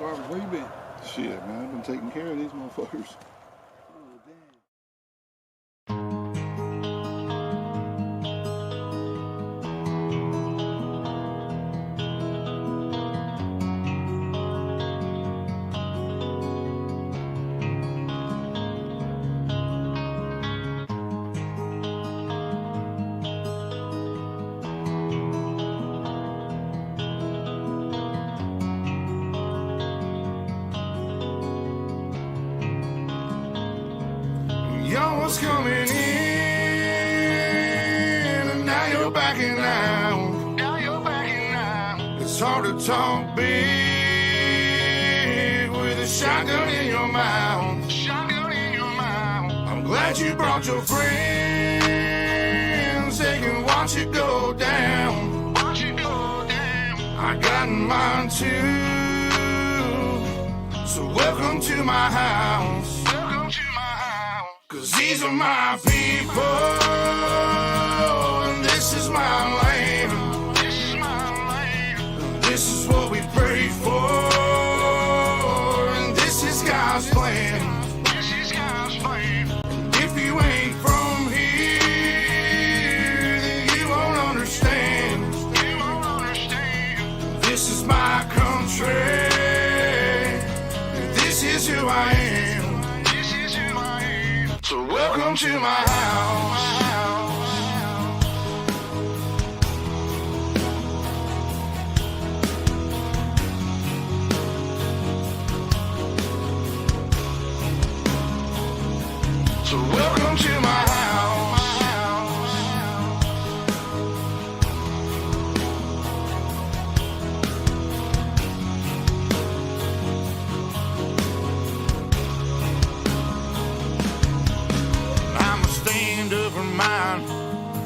Garbage, where you been? Shit, man, I've been taking care of these motherfuckers. Oh, damn. Y'all was coming in, and now you're backing out. Now you're backing out. It's hard to talk big with a shotgun in your mouth. Shotgun in your mouth. I'm glad you brought your friends. They can watch it go down. Watch it go down. I got mine too. So welcome to my house. Cause these are my people, and this is my land. This is my land. This is what we pray for, and this is God's plan. This is God's plan. And if you ain't from here, then you won't understand. You won't understand. This is my country, and this is who I am. So welcome to my house. So welcome to my house.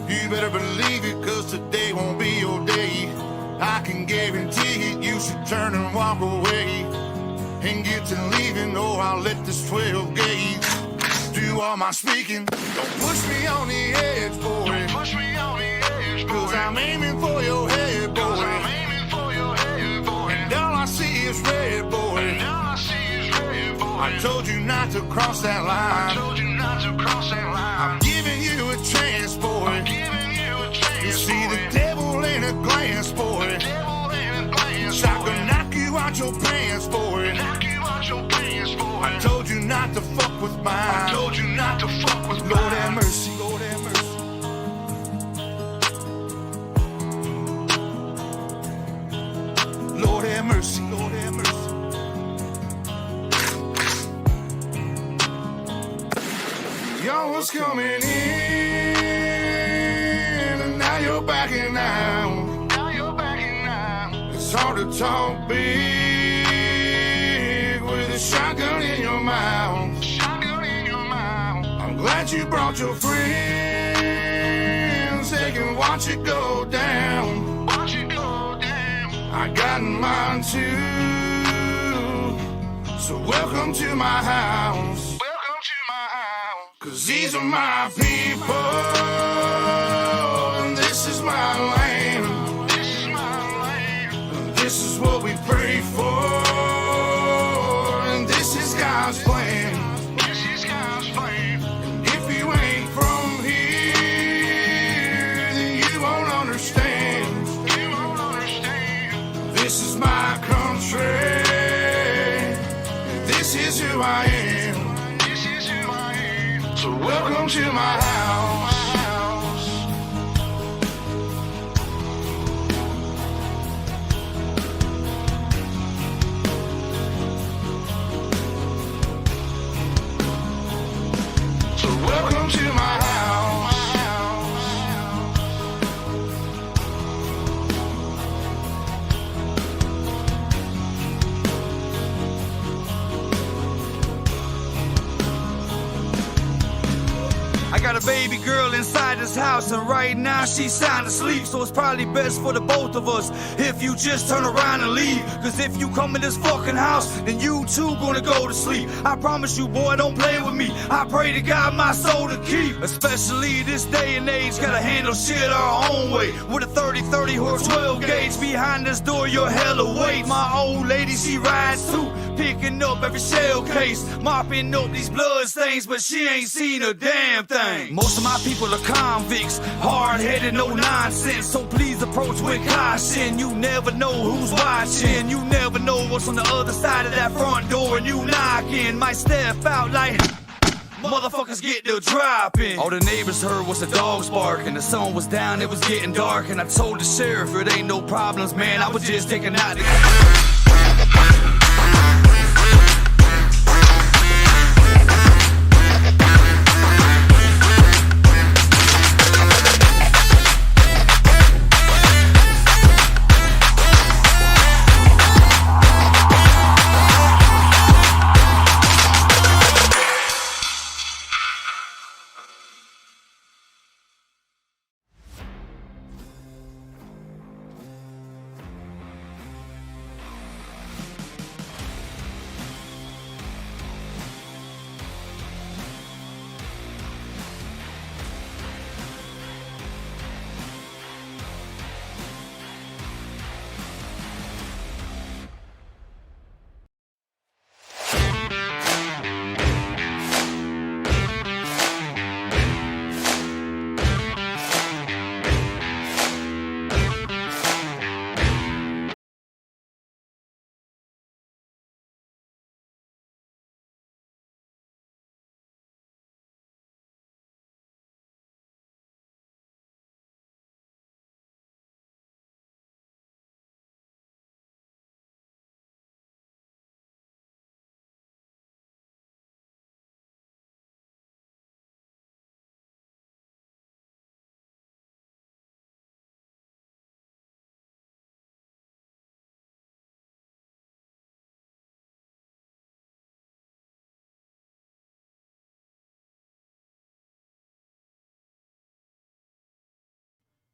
You better believe it, cause today won't be your day. I can guarantee it, you should turn and walk away and get to leaving, or I'll let this 12 gauge do all my speaking. Don't push me on the edge, boy. Don't push me on the edge, boy. Cause I'm aiming for your head, boy. Cause I'm aiming for your head, boy. And all I see is red, boy. And all I see is red, boy. I told you not to cross that line. I told you not to cross that line. I'm giving you a chance, boy. I'm giving you a chance, you see boy. The devil in a glance, boy. The devil in a glance, I can knock you out your pants, boy. Knock you out your pants, boy. I told you not to fuck with mine. I told you not to fuck with mine. Lord have mercy. Lord have mercy. Lord have mercy. Lord have mercy. Y'all was coming in, and now you're backing out. Now you're backing out. It's hard to talk big with a shotgun in your mouth. Shotgun in your mouth. I'm glad you brought your friends. They can watch it go down. Watch it go down. I got mine too. So welcome to my house. Cause these are my people, and this is my land. This is my land. This is what we pray for, and this is God's plan. This is God's plan. And if you ain't from here, then you won't understand. You won't understand. This is my country, and this is who I am. So welcome to my house. So welcome to my house. I got a baby girl inside this house, and right now she's sound asleep. So it's probably best for the both of us if you just turn around and leave. Cause if you come in this fucking house, then you too gonna go to sleep. I promise you, boy, don't play with me. I pray to God my soul to keep. Especially this day and age, gotta handle shit our own way. With a 30-30 or 12 gauge behind this door, you're hella weight. My old lady, she rides too, picking up every shell case, mopping up these blood stains, but she ain't seen a damn thing. Most of my people are convicts, hard-headed, no nonsense. So please approach with caution. You never know who's watching. You never know what's on the other side of that front door, and you knocking. Might step out like motherfuckers get to dropping. All the neighbors heard was the dogs barking. The sun was down, it was getting dark, and I told the sheriff it ain't no problems, man. I was just taking out the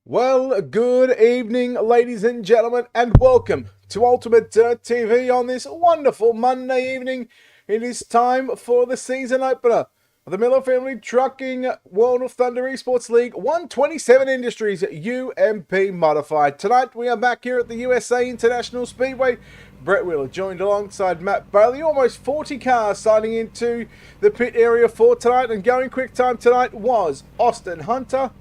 Well, good evening, ladies and gentlemen, and welcome to UltimateDirtTV on this wonderful Monday evening. It is time for the season opener of the Miller Family Trucking World of Thunder Esports League 127 Industries UMP Modified. Tonight we are back here at the USA International Speedway. Brett Wheeler joined alongside Matt Bailey. Almost 40 cars signing into the pit area for tonight, and going quick time tonight was Austin Hunter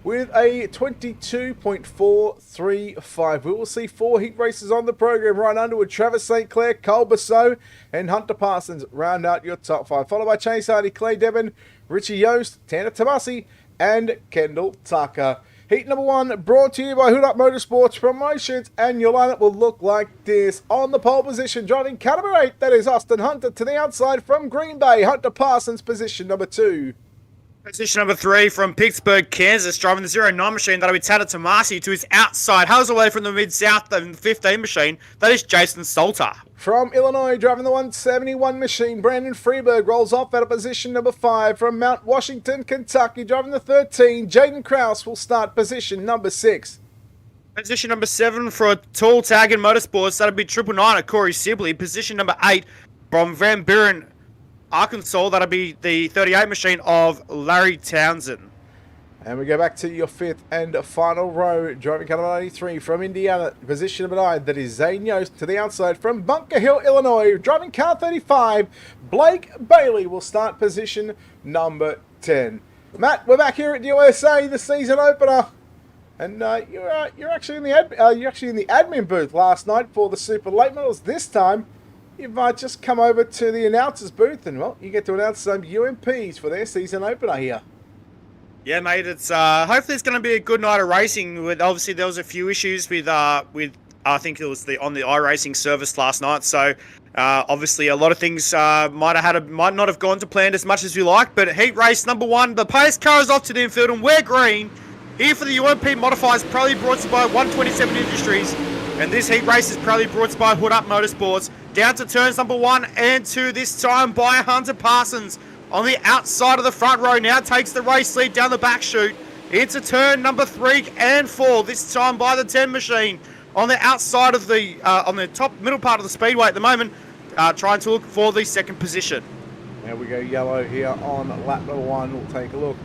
with a 22.435. We will see 4 heat races on the program. Ryan Underwood, Travis St. Clair, Cole Basso, and Hunter Parsons round out your top 5. Followed by Chase Hardy, Clay Devon, Richie Yost, Tanner Tomasi, and Kendall Tucker. Heat number 1 brought to you by Hood Up Motorsports Promotions, and your lineup will look like this. On the pole position, driving car number 8, that is Austin Hunter. To the outside from Green Bay, Hunter Parsons, position number 2. Position number 3 from Pittsburgh, Kansas, driving the 09 machine. That'll be Tanner Tomasi. To his outside, hails away from the Mid-South and 15 machine. That is Jason Salter. From Illinois, driving the 171 machine, Brandon Freeberg rolls off at a position number 5. From Mount Washington, Kentucky, driving the 13, Jaden Krause will start position number 6. Position number 7 for Tall Tag and Motorsports. That'll be 999 Corey Sibley. Position number 8 from Van Buren, Arkansas. That'll be the 38 machine of Larry Townsend. And we go back to your 5th and final row. Driving car number 93 from Indiana, position number 9. That is Zane Yost. To the outside from Bunker Hill, Illinois. Driving car 35, Blake Bailey will start position number 10. Matt, we're back here at the USA, the season opener. And you're actually in the admin booth last night for the Super Late Models. This time, you've just come over to the announcers booth, and well, you get to announce some UMPs for their season opener here. Yeah, mate. It's hopefully it's going to be a good night of racing. With obviously there was a few issues with I think it was on the iRacing service last night. So obviously a lot of things might not have gone to plan as much as we like. But heat race number 1, the pace car is off to the infield, and we're green here for the UMP modifiers. Proudly brought to you by 127 Industries, and this heat race is proudly brought to you by Hood Up Motorsports. Down to turns number 1 and 2 this time by Hunter Parsons on the outside of the front row now, takes the race lead down the back chute into turn number 3 and 4, this time by the 10 machine on the outside of the, on the top middle part of the speedway at the moment, trying to look for the second position. There we go, yellow here on lap number 1. We'll take a look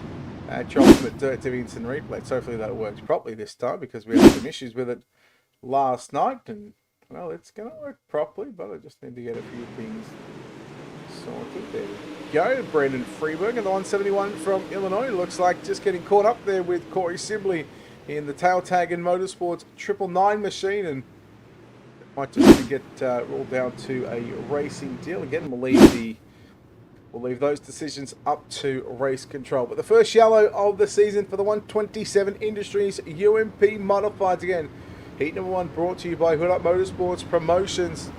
at UltimateDirtTV instant replays. Hopefully that works properly this time, because we had some issues with it last night, and well, it's going to work properly, but I just need to get a few things sorted. There we go. Brendan Freeberg and the 171 from Illinois. Looks like just getting caught up there with Corey Sibley in the Tail Tag and Motorsports 999 machine, and it might just get rolled down to a racing deal. Again, we'll leave those decisions up to race control. But the first yellow of the season for the 127 Industries UMP Modifieds. Again, heat number 1 brought to you by Hood Up Motorsports Promotions.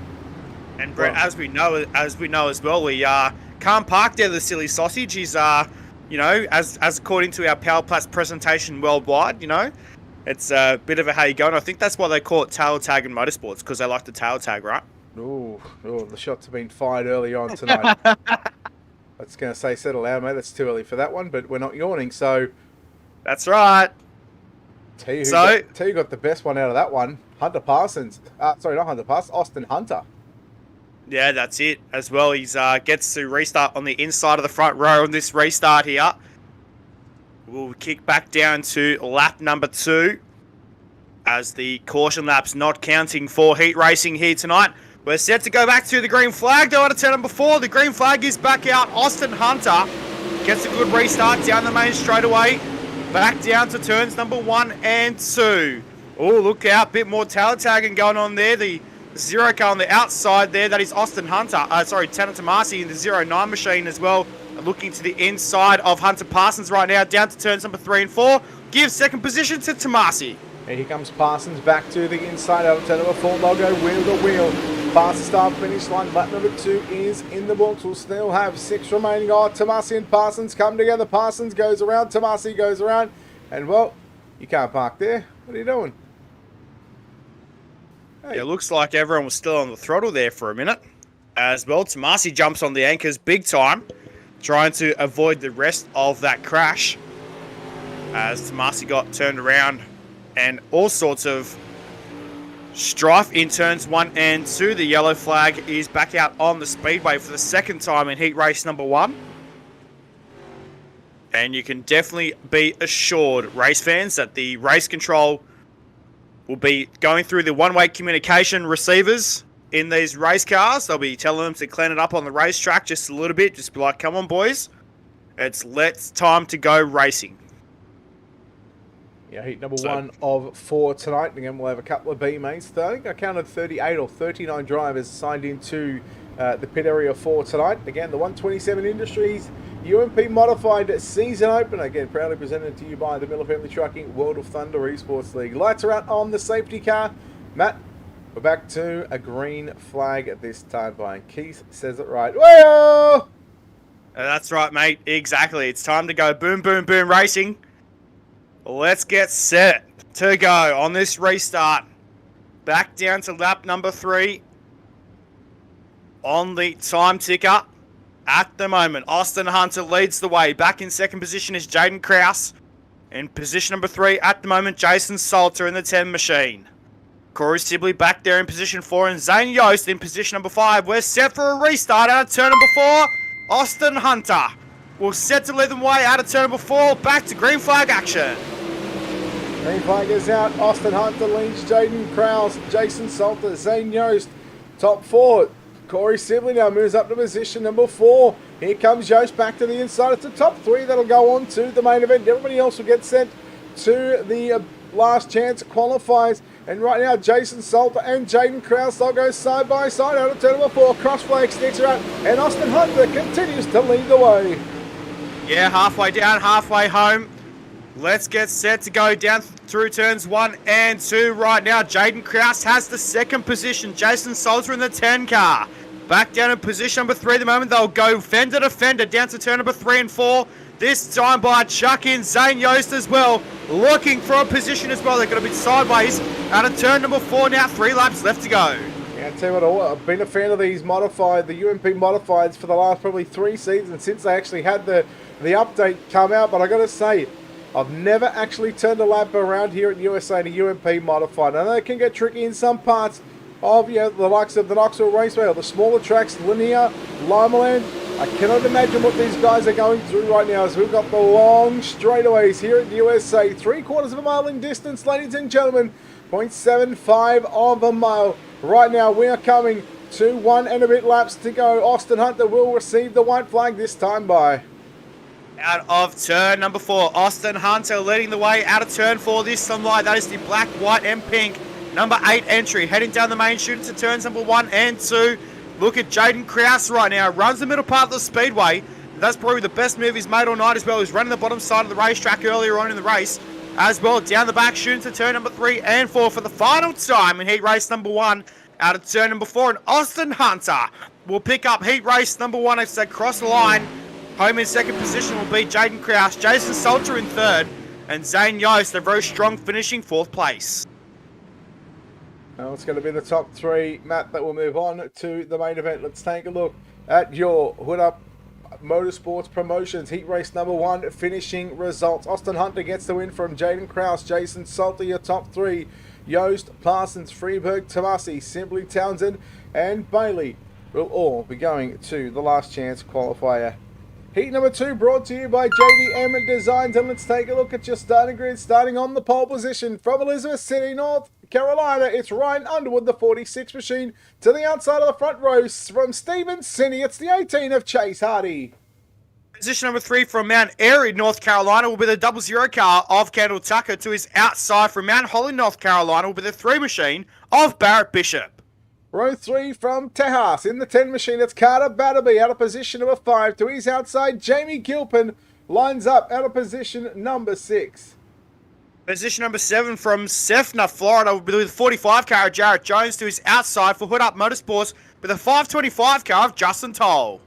And Brett, as we know as well, we can't park there. The silly sausage is, as according to our Power Plus presentation worldwide, it's a bit of a how you going. I think that's why they call it tail tag and motorsports, because they like the tail tag, right? Oh, the shots have been fired early on tonight. I was going to say settle down, mate. That's too early for that one, but we're not yawning, so... That's right. Tell you who got the best one out of that one. Hunter Parsons. Sorry, not Hunter Parsons. Austin Hunter. Yeah, that's it as well. He gets to restart on the inside of the front row on this restart here. We'll kick back down to lap number 2 as the caution lap's not counting for heat racing here tonight. We're set to go back to the green flag, though, out of turn number 4. The green flag is back out. Austin Hunter gets a good restart down the main straightaway. Back down to turns number 1 and 2. Oh, look out. Bit more tail tagging going on there. The 0 car on the outside there. That is Austin Hunter. Tanner Tomasi in the 09 machine as well. Looking to the inside of Hunter Parsons right now. Down to turns number 3 and 4. Gives second position to Tomasi. And here comes Parsons back to the inside out of turn number 4. They'll go wheel to wheel. Fastest start finish line. Lap number 2 is in the books. We'll still have 6 remaining. Oh, Tomasi and Parsons come together. Parsons goes around. Tomasi goes around. And, well, you can't park there. What are you doing? Hey. It looks like everyone was still on the throttle there for a minute. As well, Tomasi jumps on the anchors big time, trying to avoid the rest of that crash. As Tomasi got turned around and all sorts of strife in turns 1 and 2. The yellow flag is back out on the speedway for the second time in heat race number 1. And you can definitely be assured, race fans, that the race control will be going through the one-way communication receivers in these race cars. They'll be telling them to clean it up on the racetrack just a little bit. Just be like, come on, boys. It's time to go racing. Yeah, heat number 1 of 4 tonight. Again, we'll have a couple of B mains. I think I counted 38 or 39 drivers signed into the pit area for tonight. Again, the 127 Industries UMP Modified Season Opener. Again, proudly presented to you by the Miller Family Trucking World of Thunder Esports League. Lights are out on the safety car. Matt, we're back to a green flag at this time by Keith says it right. Whoa! That's right, mate. Exactly. It's time to go boom, boom, boom racing. Let's get set to go on this restart. Back down to lap number 3 on the time ticker. At the moment, Austin Hunter leads the way. Back in second position is Jaden Krause. In position number 3 at the moment, Jason Salter in the 10 machine. Corey Sibley back there in position 4 and Zane Yost in position number 5. We're set for a restart out of turn number 4. Austin Hunter will set to lead the way out of turn number 4. Back to green flag action. Green flag is out. Austin Hunter leads Jaden Krause, Jason Salter, Zane Yost. Top 4. Corey Sibley now moves up to position number 4. Here comes Yost back to the inside. It's the top 3 that'll go on to the main event. Everybody else will get sent to the last chance qualifiers. And right now, Jason Salter and Jaden Krause, they'll go side by side out of turn number 4. Cross flag sticks around, and Austin Hunter continues to lead the way. Yeah, halfway down, halfway home. Let's get set to go down through turns 1 and 2 right now. Jaden Krause has the second position. Jason Salter in the 10 car. Back down in position number 3 at the moment. They'll go fender to fender down to turn number 3 and 4. This time by Chuck in Zane Yost as well. Looking for a position as well. They're going to be sideways out of turn number 4 now. 3 laps left to go. Yeah, tell you what, I've been a fan of these the UMP modifieds for the last probably 3 seasons since they actually had the update come out. But I got to say, I've never actually turned a lap around here at USA in a UMP modified. I know it can get tricky in some parts of the likes of the Knoxville Raceway or the smaller tracks, Linear, Limaland. I cannot imagine what these guys are going through right now as we've got the long straightaways here at USA. 3/4 of a mile in distance, ladies and gentlemen. 0.75 of a mile. Right now we are coming to 1 and a bit laps to go. Austin Hunter will receive the white flag this time by. Out of turn number 4, Austin Hunter leading the way out of turn 4 this time light. That is the black, white and pink number 8 entry. Heading down the main chute to turns number 1 and 2. Look at Jaden Krause right now. Runs the middle part of the speedway. That's probably the best move he's made all night as well. He's running the bottom side of the racetrack earlier on in the race. As well, down the back, shooting to turn number 3 and 4 for the final time in heat race number 1 out of turn number 4. And Austin Hunter will pick up heat race number 1 as they cross the line. Home in second position will be Jaden Krause, Jason Salter in third, and Zane Yost, a very strong finishing 4th place. Now it's going to be the top 3, Matt, that will move on to the main event. Let's take a look at your Hood Up Motorsports Promotions heat race number 1 finishing results. Austin Hunter gets the win from Jaden Krause, Jason Salter, your top 3. Yost, Parsons, Freeberg, Tomasi, Simply Townsend and Bailey will all be going to the last chance qualifier. Heat number 2 brought to you by JDM Designs, and let's take a look at your starting grid. Starting on the pole position from Elizabeth City, North Carolina, it's Ryan Underwood, the 46 machine. To the outside of the front row from Stephen City, it's the 18 of Chase Hardy. Position number 3 from Mount Airy, North Carolina will be the 00 car of Kendall Tucker. To his outside from Mount Holly, North Carolina will be the 3 machine of Barrett Bishop. Row 3 from Tejas in the 10 machine, it's Carter Batterby out of position number 5. To his outside, Jamie Gilpin lines up out of position number 6. Position number 7 from Sefner, Florida will be the 45 car of Jarrett Jones. To his outside for Hood Up Motorsports with the 525 car of Justin Toll.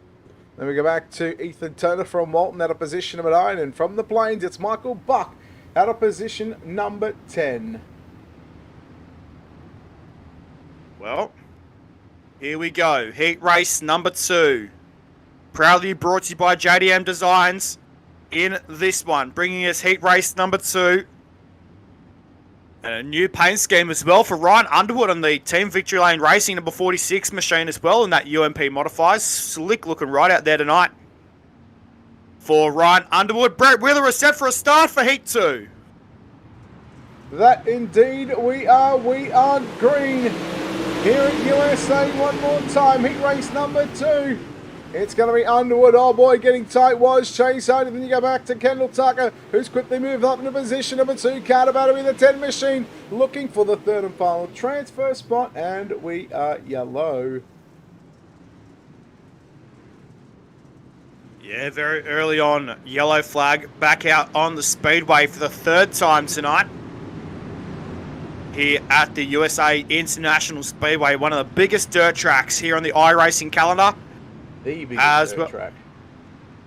Then we go back to Ethan Turner from Walton out of position number 9. And from the Plains, it's Michael Buck out of position number 10. Well, here we go. Heat race number 2. Proudly brought to you by JDM Designs in this one. Bringing us heat race number 2. And a new paint scheme as well for Ryan Underwood on the Team Victory Lane Racing number 46 machine as well in that UMP modifiers. Slick looking right out there tonight. For Ryan Underwood, Brett Wheeler is set for a start for Heat 2. That indeed we are. We are green here at USA one more time. Heat race number 2. It's going to be Underwood. Oh boy, getting tight was Chase Hardy. Then you go back to Kendall Tucker, who's quickly moved up into position number 2. Carter Battery, the 10 machine, looking for the 3rd and final transfer spot. And we are yellow. Yeah, very early on. Yellow flag back out on the speedway for the 3rd time tonight. Here at the USA International Speedway, one of the biggest dirt tracks here on the iRacing calendar. The biggest dirt track.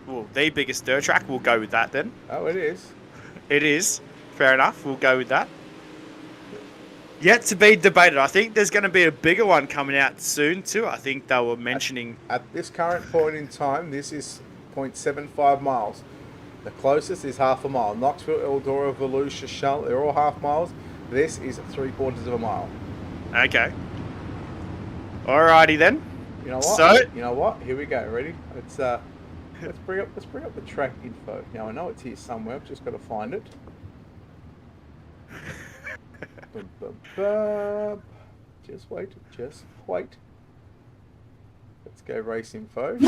Well, the biggest dirt track. We'll go with that then. Oh, it is. It is. Fair enough. We'll go with that. Yet to be debated. I think there's going to be a bigger one coming out soon too. I think they were mentioning... At this current point in time, this is 0.75 miles. The closest is half a mile. Knoxville, Eldora, Volusia, Charlotte, they're all half miles. This is 3/4 of a mile. Okay. Alrighty then. You know what? So, you know what? Here we go. Ready? Let's bring up the track info. Now I know it's here somewhere. I've just got to find it. Just wait. Just wait. Let's go race info.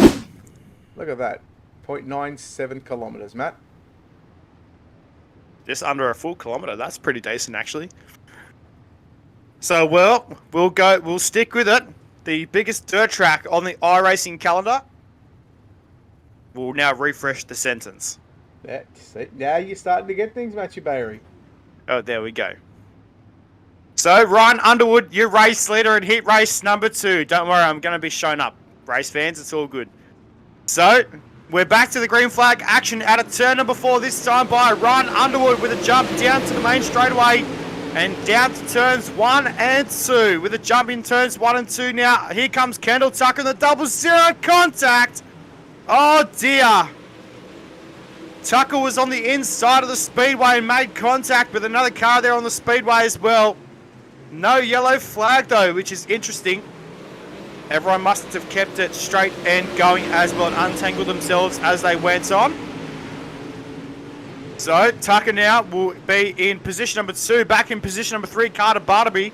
Look at that. 0.97 kilometers, Matt. just under a full kilometre. That's pretty decent, actually. So, well, we'll stick with it. The biggest dirt track on the iRacing calendar. We'll now refresh the sentence. Now you're starting to get things, Matthew Barry. Oh, there we go. So, Ryan Underwood, your race leader in heat race number 2. Don't worry, I'm going to be showing up. Race fans, it's all good. So, we're back to the green flag action at a turn number 4, this time by Ryan Underwood with a jump down to the main straightaway. And down to turns 1 and 2 with a jump in turns 1 and 2 now. Here comes Kendall Tucker in the double zero contact. Oh dear. Tucker was on the inside of the Speedway and made contact with another car there on the Speedway as well. No yellow flag though, which is interesting. Everyone must have kept it straight and going as well and untangled themselves as they went on. So Tucker now will be in position number 2, back in position number 3, Carter Barnaby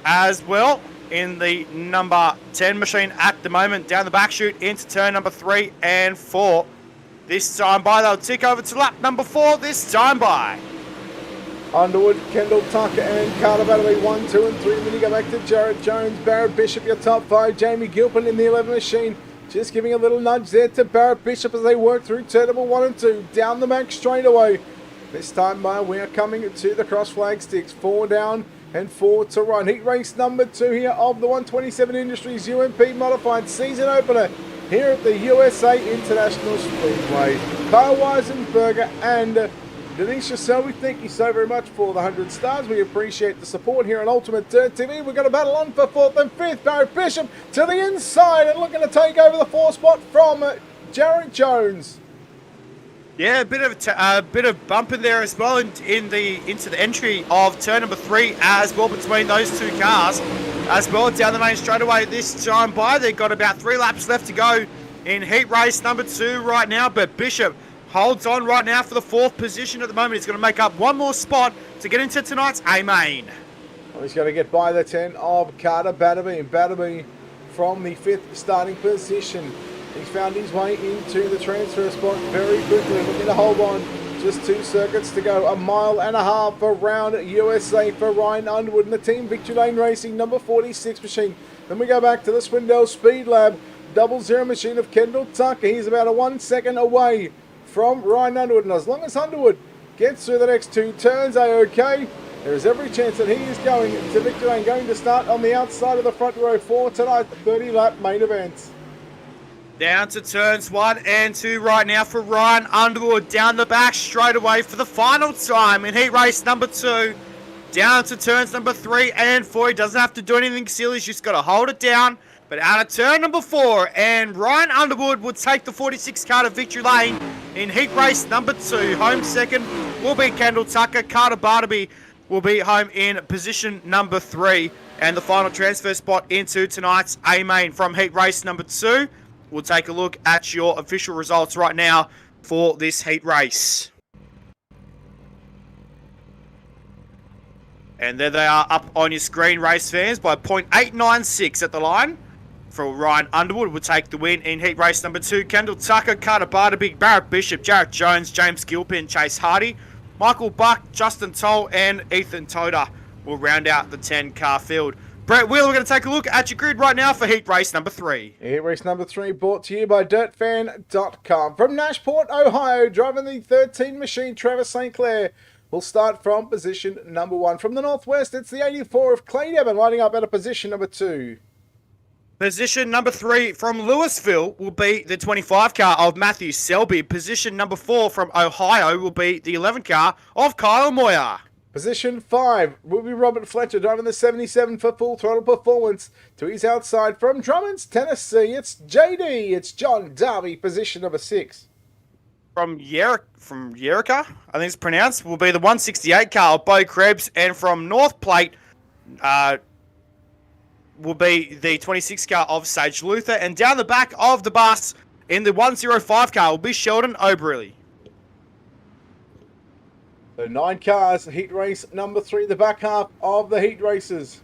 as well in the number 10 machine at the moment. Down the back chute into turn number 3 and 4. This time by, they'll tick over to lap number 4 this time by. Underwood, Kendall Tucker and Carter Barnaby 1, 2 and 3. Then you go back to Jared Jones, Barrett Bishop, your top 5. Jamie Gilpin in the 11 machine. Just giving a little nudge there to Barrett Bishop as they work through turn number 1 and 2. Down the back straight away. This time by, we are coming to the cross flag sticks. 4 down and 4 to run. Heat race number 2 here of the 127 Industries UMP Modified season opener here at the USA International Speedway. Kyle Weisenberger and Denisha Selby, thank you so very much for the 100 stars. We appreciate the support here on Ultimate Dirt TV. We're going to battle on for 4th and 5th. Barrett Bishop to the inside and looking to take over the 4th spot from Jared Jones. Yeah, a bit of bump in there as well into the entry of turn number 3 as well between those two cars as well down the main straightaway this time by. They've got about 3 laps left to go in heat race number 2 right now, but Bishop holds on right now for the 4th position at the moment. He's going to make up one more spot to get into tonight's A-Main. Well, he's going to get by the 10 of Carter Barnaby, and Barnaby from the 5th starting position. He's found his way into the transfer spot very quickly, looking to hold on. Just 2 circuits to go, 1.5 miles around USA for Ryan Underwood and the Team Victory Lane Racing number 46 machine. Then we go back to the Swindell Speed Lab double zero machine of Kendall Tucker. He's about a 1 second away from Ryan Underwood, and as long as Underwood gets through the next 2 turns A-OK, there is every chance that he is going to victory lane, going to start on the outside of the front row for tonight's 30-lap main event. Down to turns 1 and 2 right now for Ryan Underwood. Down the back straight away for the final time in heat race number 2. Down to turns number 3 and 4. He doesn't have to do anything silly. He's just got to hold it down. But out of turn number 4, and Ryan Underwood will take the 46 car to victory lane in heat race number 2. Home second will be Kendall Tucker. Carter Barnaby will be home in position number 3. And the final transfer spot into tonight's A-Main from heat race number 2. We'll take a look at your official results right now for this heat race. And there they are up on your screen, race fans, by 0.896 at the line. For Ryan Underwood will take the win in heat race number 2. Kendall Tucker, Carter Barnaby, Barrett Bishop, Jared Jones, James Gilpin, Chase Hardy, Michael Buck, Justin Toll and Ethan Toda will round out the 10-car field. Brett Wheeler, we're going to take a look at your grid right now for heat race number 3. Heat race number 3 brought to you by DirtFan.com. From Nashport, Ohio, driving the 13 machine, Travis St. Clair will start from position number 1. From the northwest, it's the 84 of Clay Devon lining up at a position number 2. Position number 3 from Louisville will be the 25 car of Matthew Selby. Position number 4 from Ohio will be the 11 car of Kyle Moyer. Position 5 will be Robert Fletcher driving the 77 for Full Throttle Performance. To his outside from Drummond's, Tennessee, it's JD. It's John Darby, position number 6. From Yerika, I think it's pronounced, will be the 168 car of Bo Krebs. And from North Plate will be the 26 car of Sage Luther. And down the back of the bus in the 105 car will be Sheldon O'Brien. So 9 cars, heat race number 3, the back half of the heat races.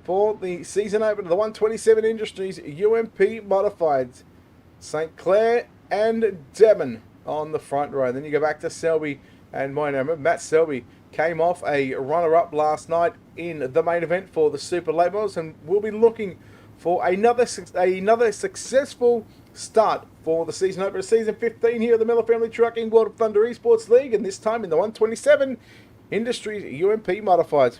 For the season opener, the 127 Industries UMP Modified. St. Clair and Devon on the front row. Then you go back to Selby and Moynihan. Matt Selby came off a runner-up last night in the main event for the Super Late Models, and we'll be looking for another successful start for the season opener, season 15 here at the Miller Family Trucking World of Thunder Esports League, and this time in the 127 Industries UMP Modified.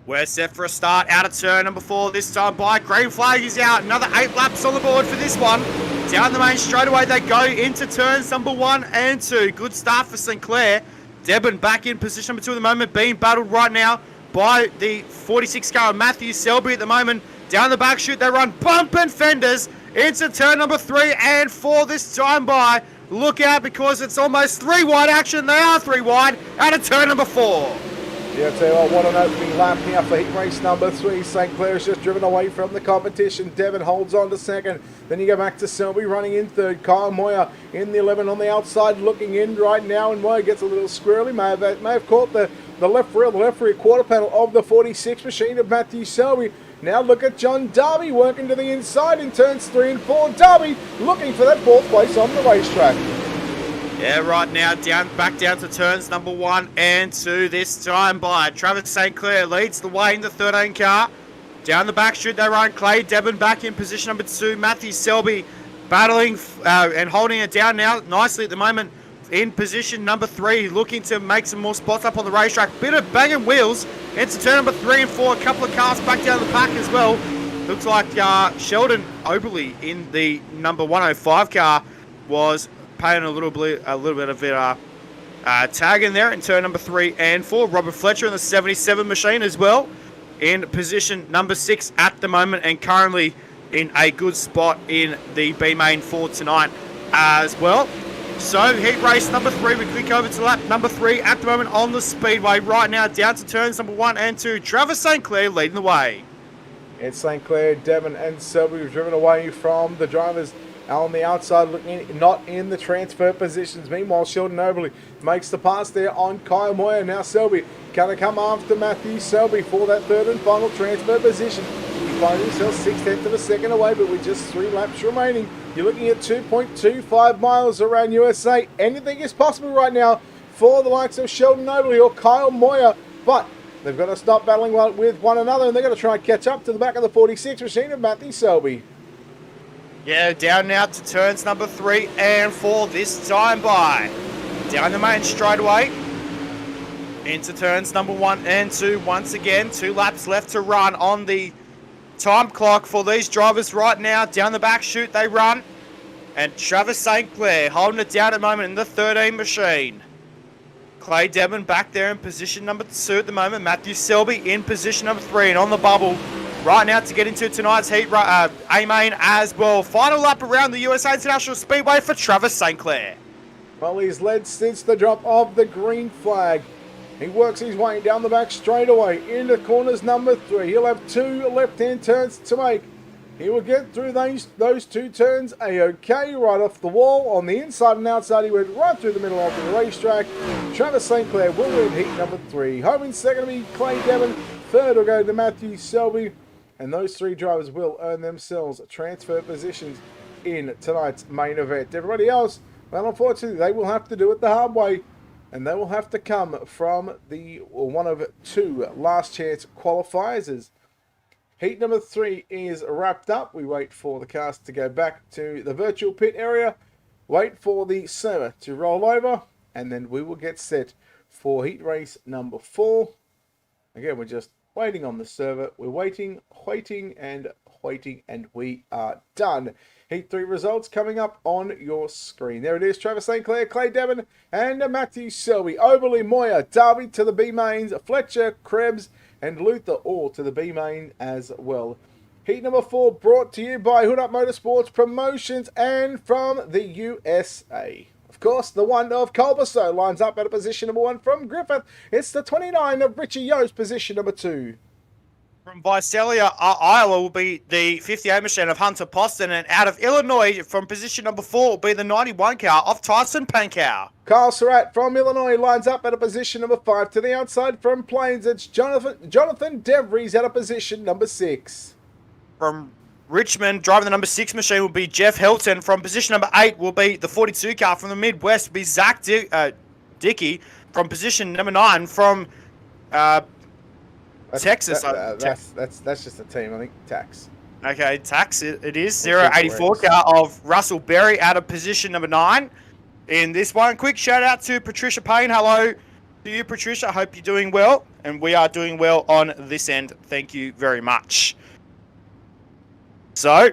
We're set for a start out of turn number 4 this time by. Green flag is out. Another 8 laps on the board for this one. Down the main straightaway they go into turns number 1 and 2. Good start for St. Clair. Debon back in position number 2 at the moment, being battled right now by the 46 car of Matthew Selby at the moment. Down the back chute, they run bump and fenders into turn number 3 and 4 this time by. Look out because it's almost 3 wide action. They are 3 wide out of turn number 4. Yeah, I'll tell you what an opening lap here for heat race number 3. St. Clair's just driven away from the competition. Devon holds on to second. Then you go back to Selby running in third. Kyle Moyer in the 11 on the outside looking in right now. And Moyer gets a little squirrely. May have caught the left rear quarter panel of the 46 machine of Matthew Selby. Now look at John Darby working to the inside in turns 3 and 4. Darby looking for that 4th place on the racetrack. Yeah, right now, back down to turns number 1 and 2 this time by. Travis St. Clair leads the way in the 13 car. Down the back chute, they run Clay Debon back in position number 2. Matthew Selby battling and holding it down now nicely at the moment in position number 3, looking to make some more spots up on the racetrack. Bit of banging wheels into turn number 3 and 4. A couple of cars back down the pack as well. Looks like Sheldon Oberly in the number 105 car was paying a little bit of tag in there in turn number 3 and 4. Robert Fletcher in the 77 machine as well in position number 6 at the moment, and currently in a good spot in the B main for tonight as well. So heat race number 3, we click over to lap number 3 at the moment on the Speedway right now, down to turns number 1 and 2. Travis St. Clair leading the way. It's St. Clair, Devon and Selby who've driven away from the drivers on the outside, looking not in the transfer positions. Meanwhile, Sheldon Overley makes the pass there on Kyle Moyer. Now Selby going to come after Matthew Selby for that 3rd and final transfer position. He finds himself 6/10 of a second away, but with just 3 laps remaining, you're looking at 2.25 miles around USA. Anything is possible right now for the likes of Sheldon Overley or Kyle Moyer, but they've got to stop battling with one another, and they're going to try and catch up to the back of the 46 machine of Matthew Selby. Yeah, down now to turns number 3 and 4 this time by. Down the main straightaway. Into turns number 1 and 2 once again. 2 laps left to run on the time clock for these drivers right now. Down the back chute they run. And Travis St. Clair holding it down at the moment in the 13 machine. Clay Debon back there in position number 2 at the moment. Matthew Selby in position number 3 and on the bubble right now to get into tonight's heat A-main as well. Final lap around the USA International Speedway for Travis St. Clair. Well, he's led since the drop of the green flag. He works his way down the back straightaway into corners number 3. He'll have 2 left-hand turns to make. He will get through those 2 turns a-okay, right off the wall. On the inside and outside, he went right through the middle of the racetrack. Travis St. Clair will win heat number 3. Home in second will be Clay Devon. Third will go to Matthew Selby. And those 3 drivers will earn themselves transfer positions in tonight's main event. Everybody else, well, unfortunately, they will have to do it the hard way. And they will have to come from the one of 2 last chance qualifiers. As heat number 3 is wrapped up, we wait for the cars to go back to the virtual pit area. Wait for the server to roll over. And then we will get set for heat race number 4. Again, we're just waiting on the server. We're waiting, and we are done. Heat 3 results coming up on your screen. There it is. Travis St. Clair, Clay Devon, and Matthew Selby. Oberly, Moyer, Darby to the B mains, Fletcher, Krebs, and Luther all to the B main as well. Heat number 4 brought to you by Hood Up Motorsports Promotions and from the USA. Of course, the one of Culberso lines up at a position number 1 from Griffith. It's the 29 of Richie Yost, position number 2. From Visalia, Iowa will be the 58 machine of Hunter Poston, and out of Illinois from position number 4 will be the 91 car of Tyson Pankow. Kyle Surratt from Illinois lines up at a position number 5. To the outside from Plains, it's Jonathan DeVries at a position number 6. From Richmond, driving the number 6 machine will be Jeff Hilton. From position number 8 will be the 42 car. From the Midwest will be Zach Dickey. From position number 9 from Texas. That's just a team, I think. Tax. Okay, Tax it is. 084 car of Russell Berry out of position number 9 in this one. Quick shout out to Patricia Payne. Hello to you, Patricia. I hope you're doing well. And we are doing well on this end. Thank you very much. So,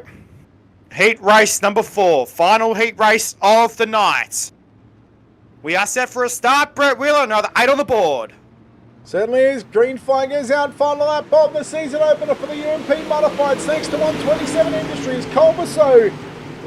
heat race number 4. Final heat race of the night. We are set for a start. Brett Wheeler, another 8 on the board. Certainly is. Green flag is out. Final lap of the season opener for the UMP Modified. 6 to 127 Industries. Colbasso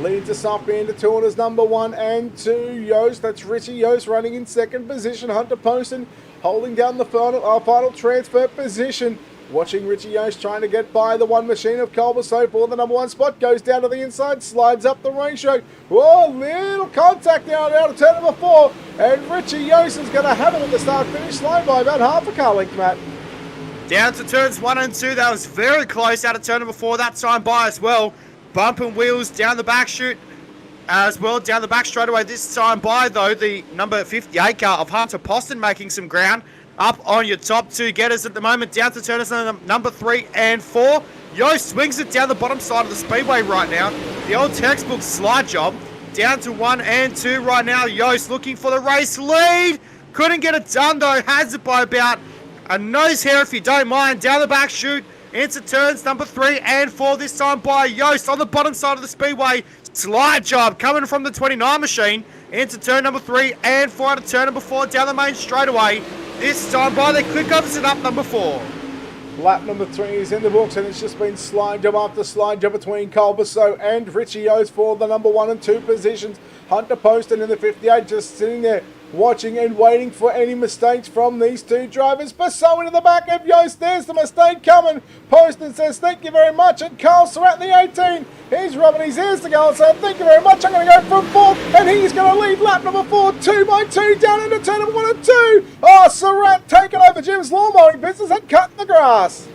leads us up into corners number 1 and 2. Yost, that's Richie Yost running in second position. Hunter Poston holding down the final transfer position. Watching Richie Yost trying to get by the one machine of Colbasso for the number 1 spot. Goes down to the inside, slides up the racetrack. Whoa, little contact now out of turn number 4. And Richie Yost is going to have it at the start-finish line by about half a car length, Matt. Down to turns 1 and 2. That was very close out of turn number 4. That time by as well. Bumping wheels down the back chute as well. Down the back straightaway this time by, though, the number 58 car of Hunter Poston making some ground. Up on your top 2 getters at the moment. Down to turners number 3 and 4. Yost swings it down the bottom side of the speedway right now. The old textbook slide job. Down to 1 and 2 right now. Yost looking for the race lead. Couldn't get it done though. Has it by about a nose hair if you don't mind. Down the back chute. Into turns number 3 and 4 this time by Yost on the bottom side of the speedway. Slide job coming from the 29 machine. Into turn number 3 and 4 out of turn number 4 down the main straightaway. This time by the quick opposite up number 4. Lap number 3 is in the books, and it's just been slide job after slide job between Colbasso and Richie Yost for the number 1 and 2 positions. Hunter Poston in the 58 just sitting there watching and waiting for any mistakes from these 2 drivers. Basso into the back of Yost. There's the mistake coming. Poston says thank you very much, and Carl Surratt in the 18. He's rubbing his ears together and saying thank you very much. I'm going to go from 4th, and he's going to lead lap number 4 2 by 2 down into turn number 1 and 2. Oh, Surratt taking over Jim's lawn mowing business and cutting the grass.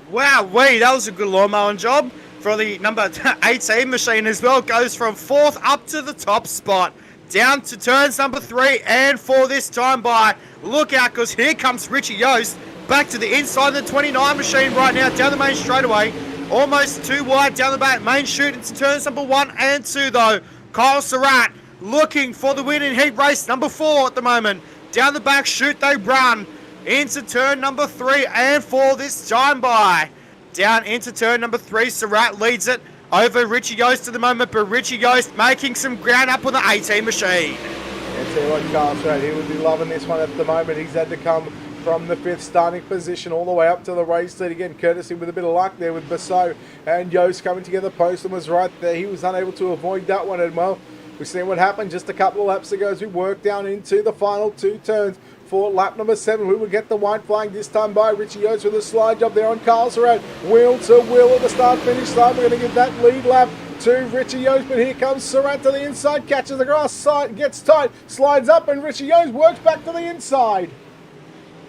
Wow, that was a good lawn mowing job for the number 18 machine as well. Goes from 4th up to the top spot. Down to turns number 3 and 4 this time by. Look out, because here comes Richie Yost. Back to the inside of the 29 machine right now. Down the main straightaway. Almost too wide down the back main chute into turns number 1 and 2 though. Kyle Surratt looking for the win in heat race number 4 at the moment. Down the back chute they run. Into turn number 3 and 4 this time by. Down into turn number 3. Surratt leads it over Richie Yost at the moment, but Richie Yost making some ground up on the 18 machine. I'll tell you what, Carl Surratt, he would be loving this one at the moment. He's had to come from the 5th starting position all the way up to the race lead again, courtesy with a bit of luck there with Basso and Yost coming together. Poston was right there. He was unable to avoid that one, and well, we've seen what happened just a couple of laps ago as we worked down into the final 2 turns. For lap number 7, we will get the white flag this time by Richie Yost with a slide job there on Carl Surratt. Wheel to wheel at the start-finish line. We're going to give that lead lap to Richie Yost, but here comes Surratt to the inside, catches the grass, side gets tight, slides up, and Richie Yost works back to the inside.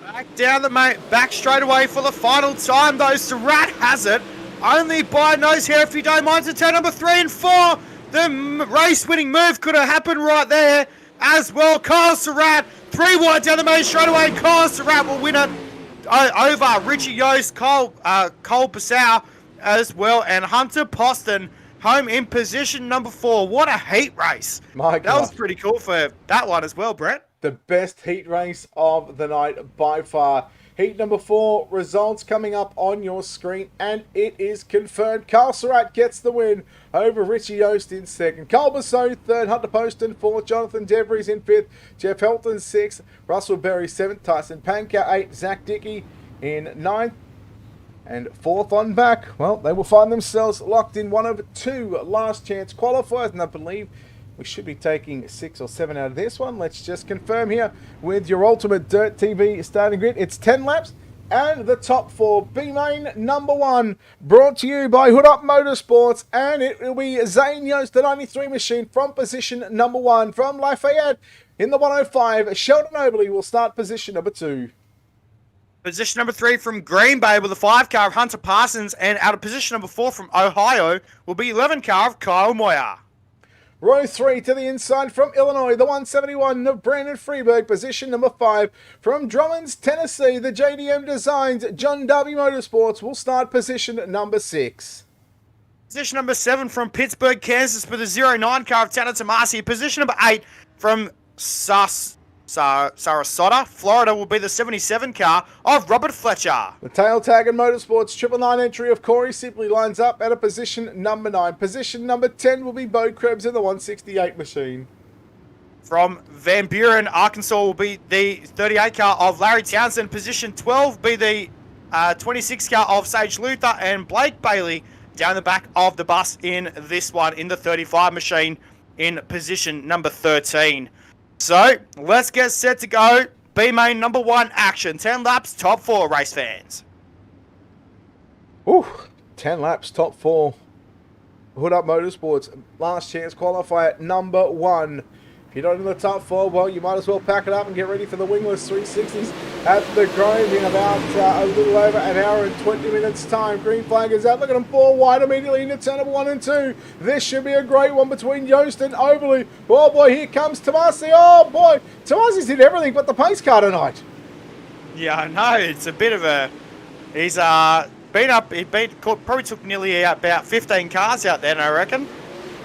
Back down the back straight away for the final time though. Surratt has it. Only by a nose hair if you don't mind to turn number 3 and 4. The race-winning move could have happened right there as well. Kyle Surratt, 3 wide down the main straightaway. Kyle Surratt will win it over Richie Yost, Cole Passau as well, and Hunter Poston home in position number 4. What a heat race. My God. That was pretty cool for that one as well, Brett. The best heat race of the night by far. Heat number 4 results coming up on your screen, and it is confirmed. Carl Surratt gets the win over Richie Yost in 2nd. Carl Basso 3rd, Hunter Poston 4th, Jonathan Devries in 5th, Jeff Helton 6th, Russell Berry 7th, Tyson Panker 8th, Zach Dickey in 9th, and 4th on back. Well, they will find themselves locked in one of 2 last chance qualifiers, and I believe we should be taking 6 or 7 out of this one. Let's just confirm here with your Ultimate Dirt TV starting grid. It's 10 laps and the top 4. B-Main number 1 brought to you by Hood Up Motorsports, and it will be Zane Yost, the 93 machine from position number 1. From Lafayette in the 105, Sheldon Oberly will start position number 2. Position number 3 from Green Bay with the 5 car of Hunter Parsons, and out of position number 4 from Ohio will be 11 car of Kyle Moyer. Row 3 to the inside from Illinois, the 171 of Brandon Freeberg, position number 5. From Drummond's, Tennessee, the JDM Designs, John Darby Motorsports will start position number 6. Position number 7 from Pittsburgh, Kansas with the 09 car of Tanner Tomasi. Position number 8 from Sarasota, Florida will be the 77 car of Robert Fletcher. The Tail Tag and Motorsports 999 entry of Corey Sibley lines up at a position number 9. Position number 10 will be Bo Krebs in the 168 machine. from Van Buren, Arkansas will be the 38 car of Larry Townsend. Position 12 be the 26 car of Sage Luther, and Blake Bailey down the back of the bus in this one in the 35 machine in position number 13. So let's get set to go. B main number 1 action. 10 laps, top 4 race fans. Ooh, 10 laps, top 4. Hood Up Motorsports, last chance qualifier number 1. If you're not in the top 4, well, you might as well pack it up and get ready for the wingless 360s at the Grove in about a little over an hour and 20 minutes time. Green flag is out. Look at them, 4 wide immediately into turn number 1 and 2. This should be a great one between Yost and Overly. Oh boy, here comes Tomasi. Oh boy, Tomasi's hit everything but the pace car tonight. Yeah, I know. It's a bit of a... He's been up... Probably took nearly about 15 cars out there, I reckon.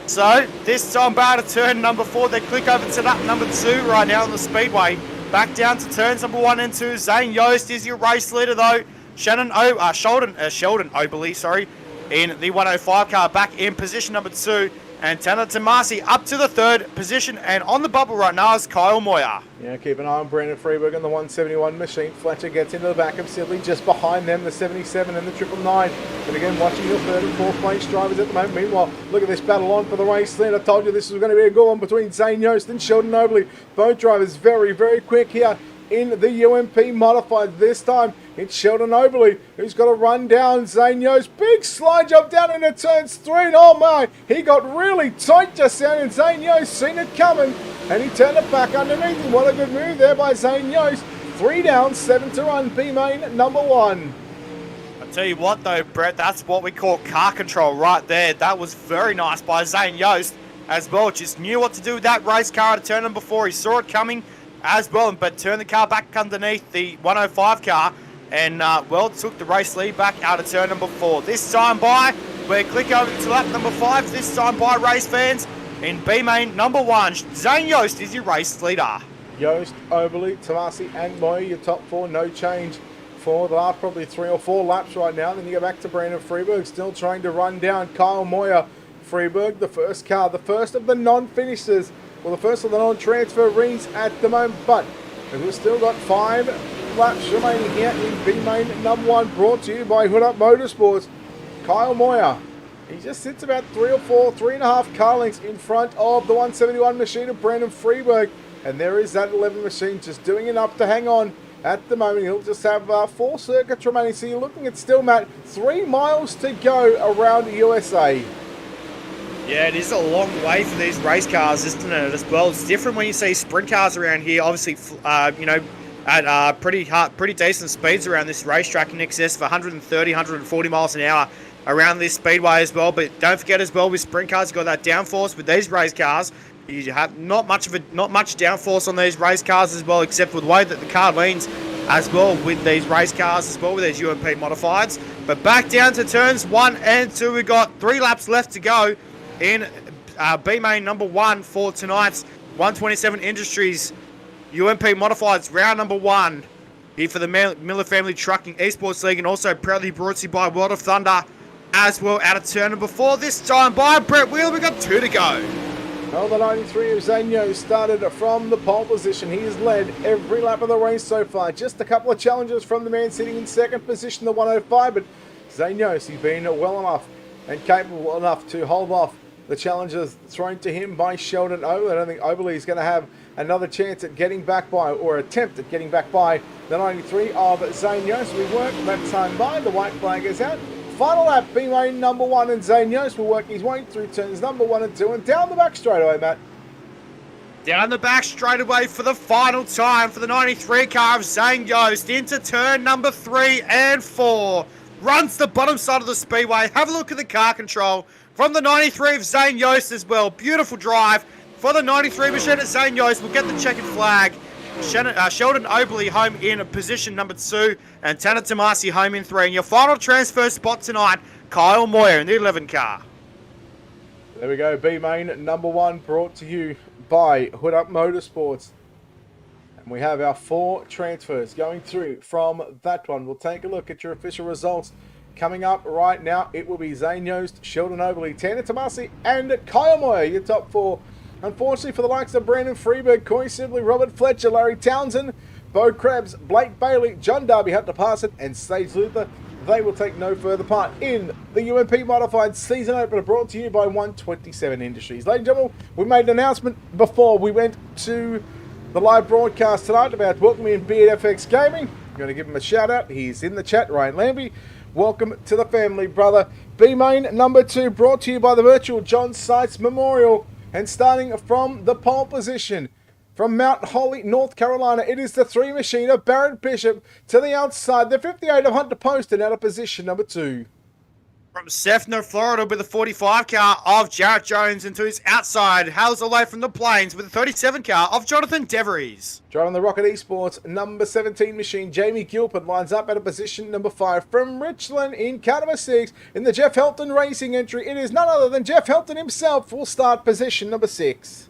So, this time back to turn number 4. They click over to lap number 2 right now on the Speedway. Back down to turns number 1 and 2. Zane Yost is your race leader, though. Sheldon Oberly, sorry, in the 105 car, back in position number 2. And Tanner Tomasi up to the 3rd position. And on the bubble right now is Kyle Moyer. Yeah, keep an eye on Brandon Freeberg and the 171 machine. Fletcher gets into the back of Sidley, just behind them, the 77 and the 999. But again, watching your 3rd and 4th place drivers at the moment. Meanwhile, look at this battle on for the race lead. I told you this was going to be a good one between Zane Yost and Sheldon Oberly. Both drivers very, very quick here in the UMP modified. This time it's Sheldon Oberly who's got to run down Zane Yost. Big slide jump down into turns 3, and oh my, he got really tight just then, and Zane Yost seen it coming and he turned it back underneath. And what a good move there by Zane Yost. 3 down, 7 to run. B main number 1. I tell you what though, Brett, that's what we call car control right there. That was very nice by Zane Yost as well. Just knew what to do with that race car at turn number 4. He saw it coming as well, but turned the car back underneath the 105 car and, well, took the race lead back out of turn number 4. This time by, we click over to lap number 5. This time by, race fans, in B main number 1, Zane Yost is your race leader. Yost, Oberly, Tomasi and Moyer, your top 4, no change for the last probably 3 or 4 laps right now. Then you go back to Brandon Freeberg, still trying to run down Kyle Moyer. Freeberg, the first car, the first of the non-finishers. Well, the first of the non-transferees at the moment, but we've still got 5 laps remaining here in B main number 1, brought to you by Hood Up Motorsports. Kyle Moyer, he just sits about 3.5 car lengths in front of the 171 machine of Brandon Freeberg, and there is that 11 machine just doing enough to hang on at the moment. He'll just have 4 circuits remaining, so you're looking at still, Matt, 3 miles to go around the USA. Yeah, it is a long way for these race cars, isn't it, as well? It's different when you see sprint cars around here, obviously, you know, at pretty decent speeds around this racetrack, in excess of 130, 140 miles an hour around this speedway as well. But don't forget as well, with sprint cars, you've got that downforce. With these race cars, you have not much downforce on these race cars as well, except for the way that the car leans as well with these race cars as well, with these UMP modifieds. But back down to turns 1 and 2, we've got 3 laps left to go in B main number 1 for tonight's 127 Industries UMP Modifieds round number 1 here for the Miller Family Trucking Esports League, and also proudly brought to you by World of Thunder as well, out of turn number 4. This time by Brett Wheeler. We've got 2 to go. Well, the 93 of Zane Yost started from the pole position. He has led every lap of the race so far. Just a couple of challenges from the man sitting in 2nd position, the 105, but Zane Yost, he's been well enough and capable enough to hold off the challenges thrown to him by Sheldon Oberly. I don't think Oberly is going to have another chance at getting back by, or attempt at getting back by, the 93 of Zane Yost. We work that time by. The white flag is out. Final lap, B main number 1, and Zane Yost will work his way through turns number 1 and 2 and down the back straight away, Matt. Down the back straight away for the final time for the 93 car of Zane Yost into turn number 3 and 4. Runs the bottom side of the speedway. Have a look at the car control from the 93 of Zane Yost as well. Beautiful drive for the 93 machine at Zane Yost. We'll get the checkered flag. Sheldon Oberly home in position number 2, and Tanner Tomasi home in 3. And your final transfer spot tonight, Kyle Moyer in the 11 car. There we go, B main number 1, brought to you by Hood Up Motorsports. And we have our 4 transfers going through from that one. We'll take a look at your official results. Coming up right now, it will be Zane Yost, Sheldon Oberly, Tanner Tomasi, and Kyle Moyer, your top 4 Unfortunately for the likes of Brandon Freeberg, Coy Sibley, Robert Fletcher, Larry Townsend, Bo Krebs, Blake Bailey, John Darby had to pass it, and Sage Luther, they will take no further part in the UMP Modified Season Opener, brought to you by 127 Industries. Ladies and gentlemen, we made an announcement before we went to the live broadcast tonight about welcoming in BFX Gaming. I'm going to give him a shout out. He's in the chat, Ryan Lambie. Welcome to the family, brother. B-Main number 2, brought to you by the virtual John Sites Memorial. And starting from the pole position, from Mount Holly, North Carolina, it is the 3 machine of Barrett Bishop to the outside, the 58 of Hunter Poston out of position number 2. From Sefner, Florida, with the 45 car of Jarrett Jones into his outside, hails away from the Plains with the 37 car of Jonathan Devries. Driving the Rocket Esports number 17 machine, Jamie Gilpin lines up at a position number 5 from Richland in car number 6 in the Jeff Helton Racing entry. It is none other than Jeff Helton himself will start position number 6.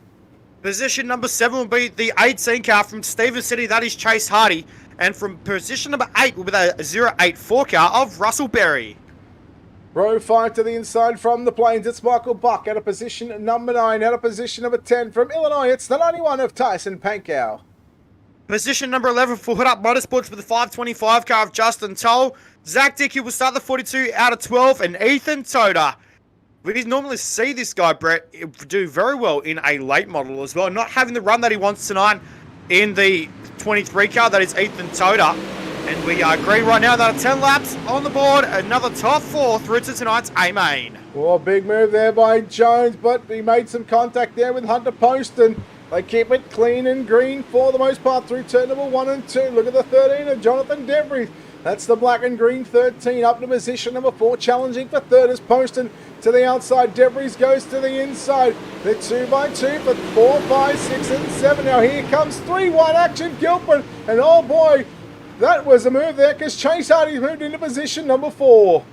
Position number 7 will be the 18 car from Stephen City, that is Chase Hardy. And from position number 8 will be the 084 car of Russell Berry. Row 5 to the inside from the Plains, it's Michael Buck out of position number 9, out of position number 10 from Illinois, it's the 91 of Tyson Pankow. Position number 11 for Hood Up Motorsports with the 525 car of Justin Toll. Zach Dickey will start the 42 out of 12, and Ethan Toda. We normally see this guy, Brett, do very well in a late model as well, not having the run that he wants tonight in the 23 car, that is Ethan Toda. And we are green right now. There are 10 laps on the board. Another top 4 through to tonight's A-Main. Oh, big move there by Jones, but he made some contact there with Hunter Poston. They keep it clean and green for the most part through turn number 1 and 2. Look at the 13 of Jonathan Devries. That's the black and green 13 up to position number 4, challenging for third as Poston to the outside. Devries goes to the inside. They're 2 by 2 for 4, 5, 6, and 7. Now here comes 3 wide action Gilpin, and oh boy, that was a move there because Chase Hardy's moved into position number 4.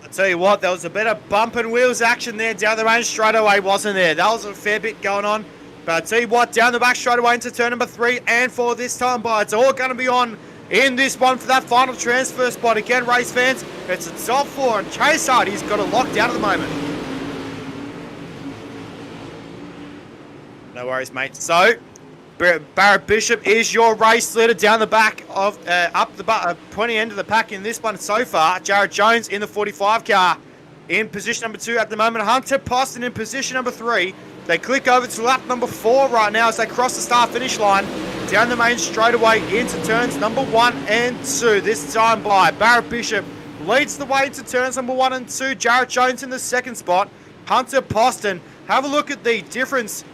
I'll tell you what, there was a bit of bump and wheels action there down the range straight away, wasn't there? That was a fair bit going on. But I'll tell you what, down the back straight away into turn number 3 and 4 this time by. It's all going to be on in this one for that final transfer spot. Again, race fans, it's a top 4 and Chase Hardy's got it locked down at the moment. No worries, mate. So, Barrett Bishop is your race leader down the back of up the pointy end of the pack in this one so far. Jarrett Jones in the 45 car in position number 2 at the moment. Hunter Poston in position number 3. They click over to lap number 4 right now as they cross the start finish line down the main straightaway into turns number 1 and 2. This time by Barrett Bishop leads the way into turns number 1 and 2. Jarrett Jones in the second spot. Hunter Poston. Have a look at the difference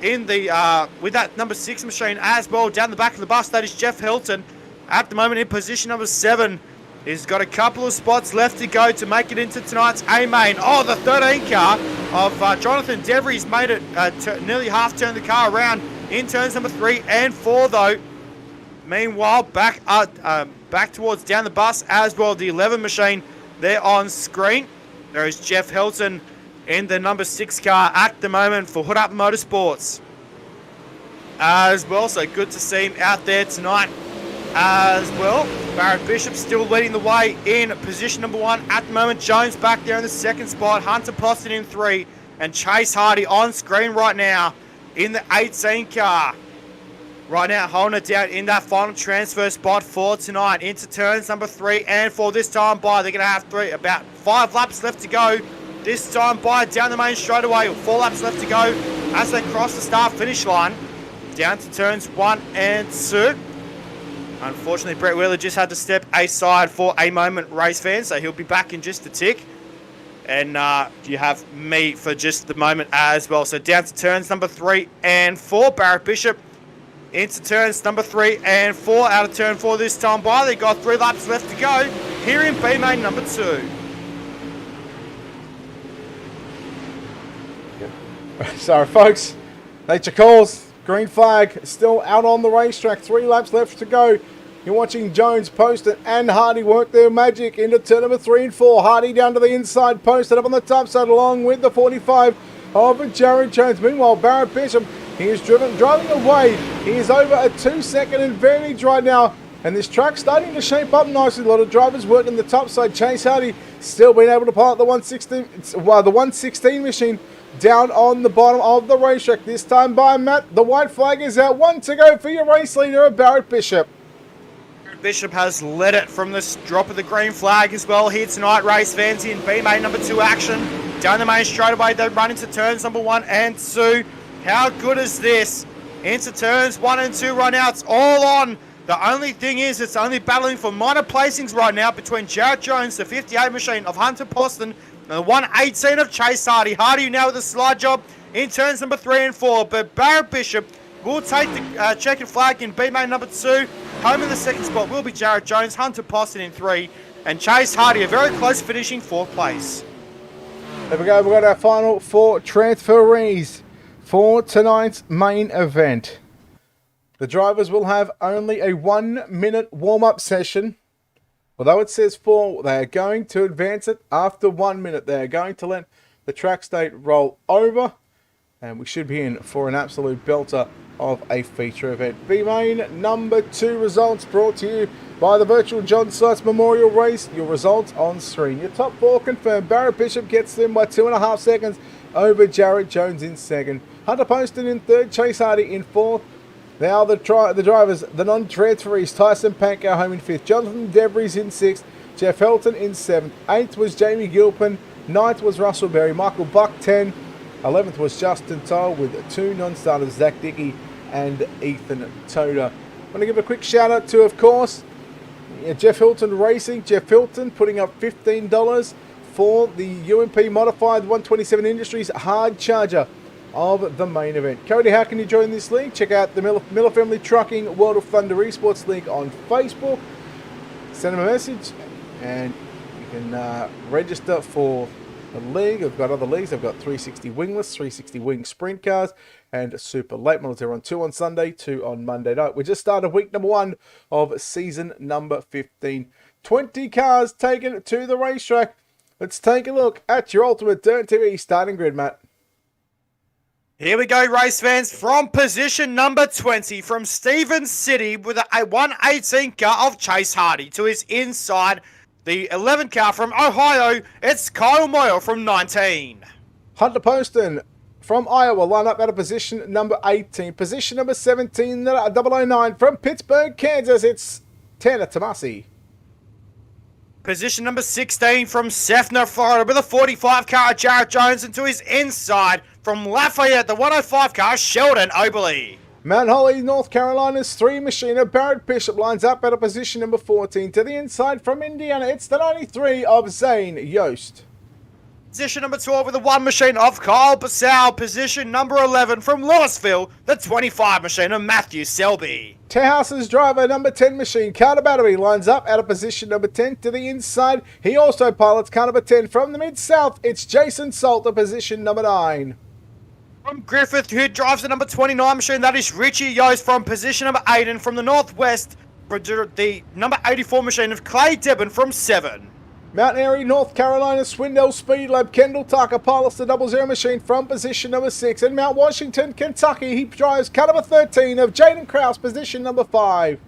in the with that number 6 machine as well down the back of the bus. That is Jeff Hilton at the moment in position number 7. He's got a couple of spots left to go to make it into tonight's A-Main. Oh, the 13 car of Jonathan Devries made it nearly half turn the car around in turns number 3 and 4 though. Meanwhile, back towards down the bus as well, the 11 machine there on screen. There is Jeff Hilton in the number 6 car at the moment for Hood Up Motorsports as well. So good to see him out there tonight as well. Barrett Bishop still leading the way in position number 1 at the moment. Jones back there in the second spot. Hunter Poston in 3. And Chase Hardy on screen right now in the 18 car. Right now holding it down in that final transfer spot for tonight into turns number 3 and 4 this time by. They're going to have about 5 laps left to go. This time by down the main straightaway, 4 laps left to go as they cross the start finish line down to turns 1 and 2. Unfortunately, Brett Wheeler just had to step aside for a moment, race fans, so he'll be back in just a tick. And you have me for just the moment as well. So down to turns number 3 and 4. Barrett Bishop into turns number 3 and 4 out of turn 4 this time by. They got 3 laps left to go here in B-Main number 2. Sorry, folks. Nature calls. Green flag still out on the racetrack. 3 laps left to go. You're watching Jones, Poston, and Hardy work their magic into turn number 3 and 4. Hardy down to the inside, Poston up on the top side, along with the 45 of Jared Jones. Meanwhile, Barrett Bishop, he is driving away. He is over a 2-second advantage right now. And this track's starting to shape up nicely. A lot of drivers working the top side. Chase Hardy still being able to pilot the 116 machine down on the bottom of the racetrack. This time by Matt. The white flag is out. 1 to go for your race leader, Barrett Bishop. Bishop has led it from this drop of the green flag as well here tonight. Race fans in B-main number 2 action. Down the main straightaway, they run into turns number 1 and 2. How good is this? Into turns 1 and 2 run outs, all on. The only thing is, it's only battling for minor placings right now between Jared Jones, the 58 machine of Hunter Poston, and the 118 of Chase Hardy. Hardy now with a slide job in turns number 3 and 4, but Barrett Bishop will take the checkered flag in B-main number 2. Home in the second spot will be Jared Jones, Hunter Poston in 3, and Chase Hardy, a very close finishing 4th place. There we go, we've got our final 4 transferees for tonight's main event. The drivers will have only a 1-minute warm-up session. Although it says 4, they are going to advance it after 1 minute. They are going to let the track state roll over, and we should be in for an absolute belter of a feature event. B-main number 2 results brought to you by the virtual John Sites Memorial Race. Your results on screen. Your top 4 confirmed. Barrett Bishop gets them by 2.5 seconds over Jared Jones in 2nd. Hunter Poston in 3rd. Chase Hardy in 4th. Now the drivers, the non-transferees, Tyson Pankow home in 5th. Jonathan Devries in 6th. Jeff Helton in 7th. 8th was Jamie Gilpin. 9th was Russell Berry. Michael Buck 10. 11th was Justin Toll with 2 non-starters, Zach Dickey and Ethan Toda. I want to give a quick shout out to, of course, Jeff Hilton Racing. Jeff Hilton putting up $15 for the UMP Modified 127 Industries Hard Charger of the main event. Cody, how can you join this league? Check out the Miller Family Trucking World of Thunder Esports League on Facebook. Send them a message and you can register for the league. I've got other leagues. I've got 360 wingless, 360 wing sprint cars, and super late models. They're on 2 on Sunday, 2 on Monday night. We just started week number 1 of season number 15. 20 cars taken to the racetrack. Let's take a look at your Ultimate Dirt TV starting grid, Matt. Here we go, race fans, from position number 20 from Stevens City with a 118 car of Chase Hardy to his inside. The 11 car from Ohio, it's Kyle Moyle from 19. Hunter Poston from Iowa line up at a position number 18. Position number 17, 009 from Pittsburgh, Kansas, it's Tanner Tomasi. Position number 16 from Sefner, Florida with a 45 car of Jared Jones, and to his inside from Lafayette, the 105 car, Sheldon Oberle. Mount Holly, North Carolina's 3 machiner Barrett Bishop lines up at a position number 14. To the inside from Indiana, it's the 93 of Zane Yost. Position number 12 with the 1 machine of Kyle Bassau. Position number 11 from Louisville, the 25 machine of Matthew Selby. Tehas's driver, number 10 machine, Carter Battery, lines up at a position number 10 to the inside. He also pilots car number 10 from the Mid-South. It's Jason Salter, position number 9. From Griffith, who drives the number 29 machine, that is Richie Yost from position number 8. And from the Northwest, the number 84 machine of Clay Debon from 7. Mount Airy, North Carolina, Swindell Speed Lab, Kendall Tucker pilots the 00 machine from position number 6. In Mount Washington, Kentucky, he drives car number 13 of Jaden Krause, position number 5.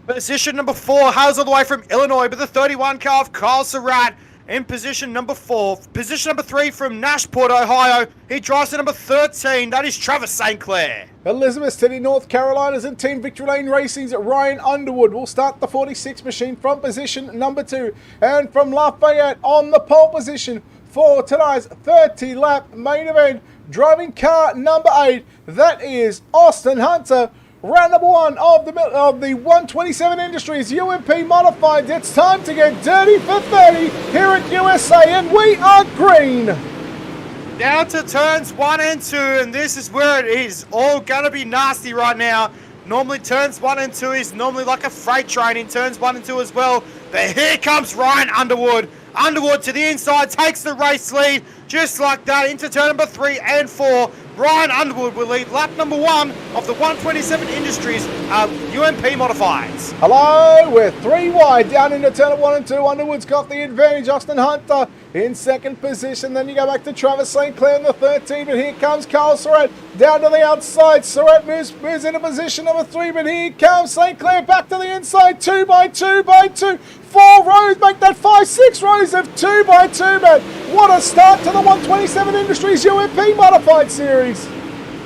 Position number 4 hails all the way from Illinois with the 31 car of Kyle Surratt. In position number 4. Position number 3 from Nashport, Ohio. He drives the number 13. That is Travis St. Clair. Elizabeth City, North Carolina's and Team Victory Lane Racing's Ryan Underwood will start the 46 machine from position number 2. And from Lafayette on the pole position for tonight's 30-lap main event, driving car number 8, that is Austin Hunter. Round number 1 of the 127 Industries UMP Modified. It's time to get dirty for 30 here at USA, and we are green. Down to turns 1 and 2, and this is where it is all going to be nasty right now. Normally turns 1 and 2 is normally like a freight train in turns 1 and 2 as well. But here comes Ryan Underwood. Underwood to the inside, takes the race lead just like that into turn number 3 and 4. Ryan Underwood will lead lap number 1 of the 127 Industries UMP Modifieds. Hello, we're 3 wide down into turn 1 and 2. Underwood's got the advantage. Austin Hunter in second position. Then you go back to Travis St. Clair in the 13, but here comes Carl Surratt down to the outside. Surratt moves into position number 3, but here comes St. Clair back to the inside. 2 by 2 by 2. 4 rows, make that 5, 6 rows of 2 by 2, man. What a start to the 127 Industries UMP Modified Series.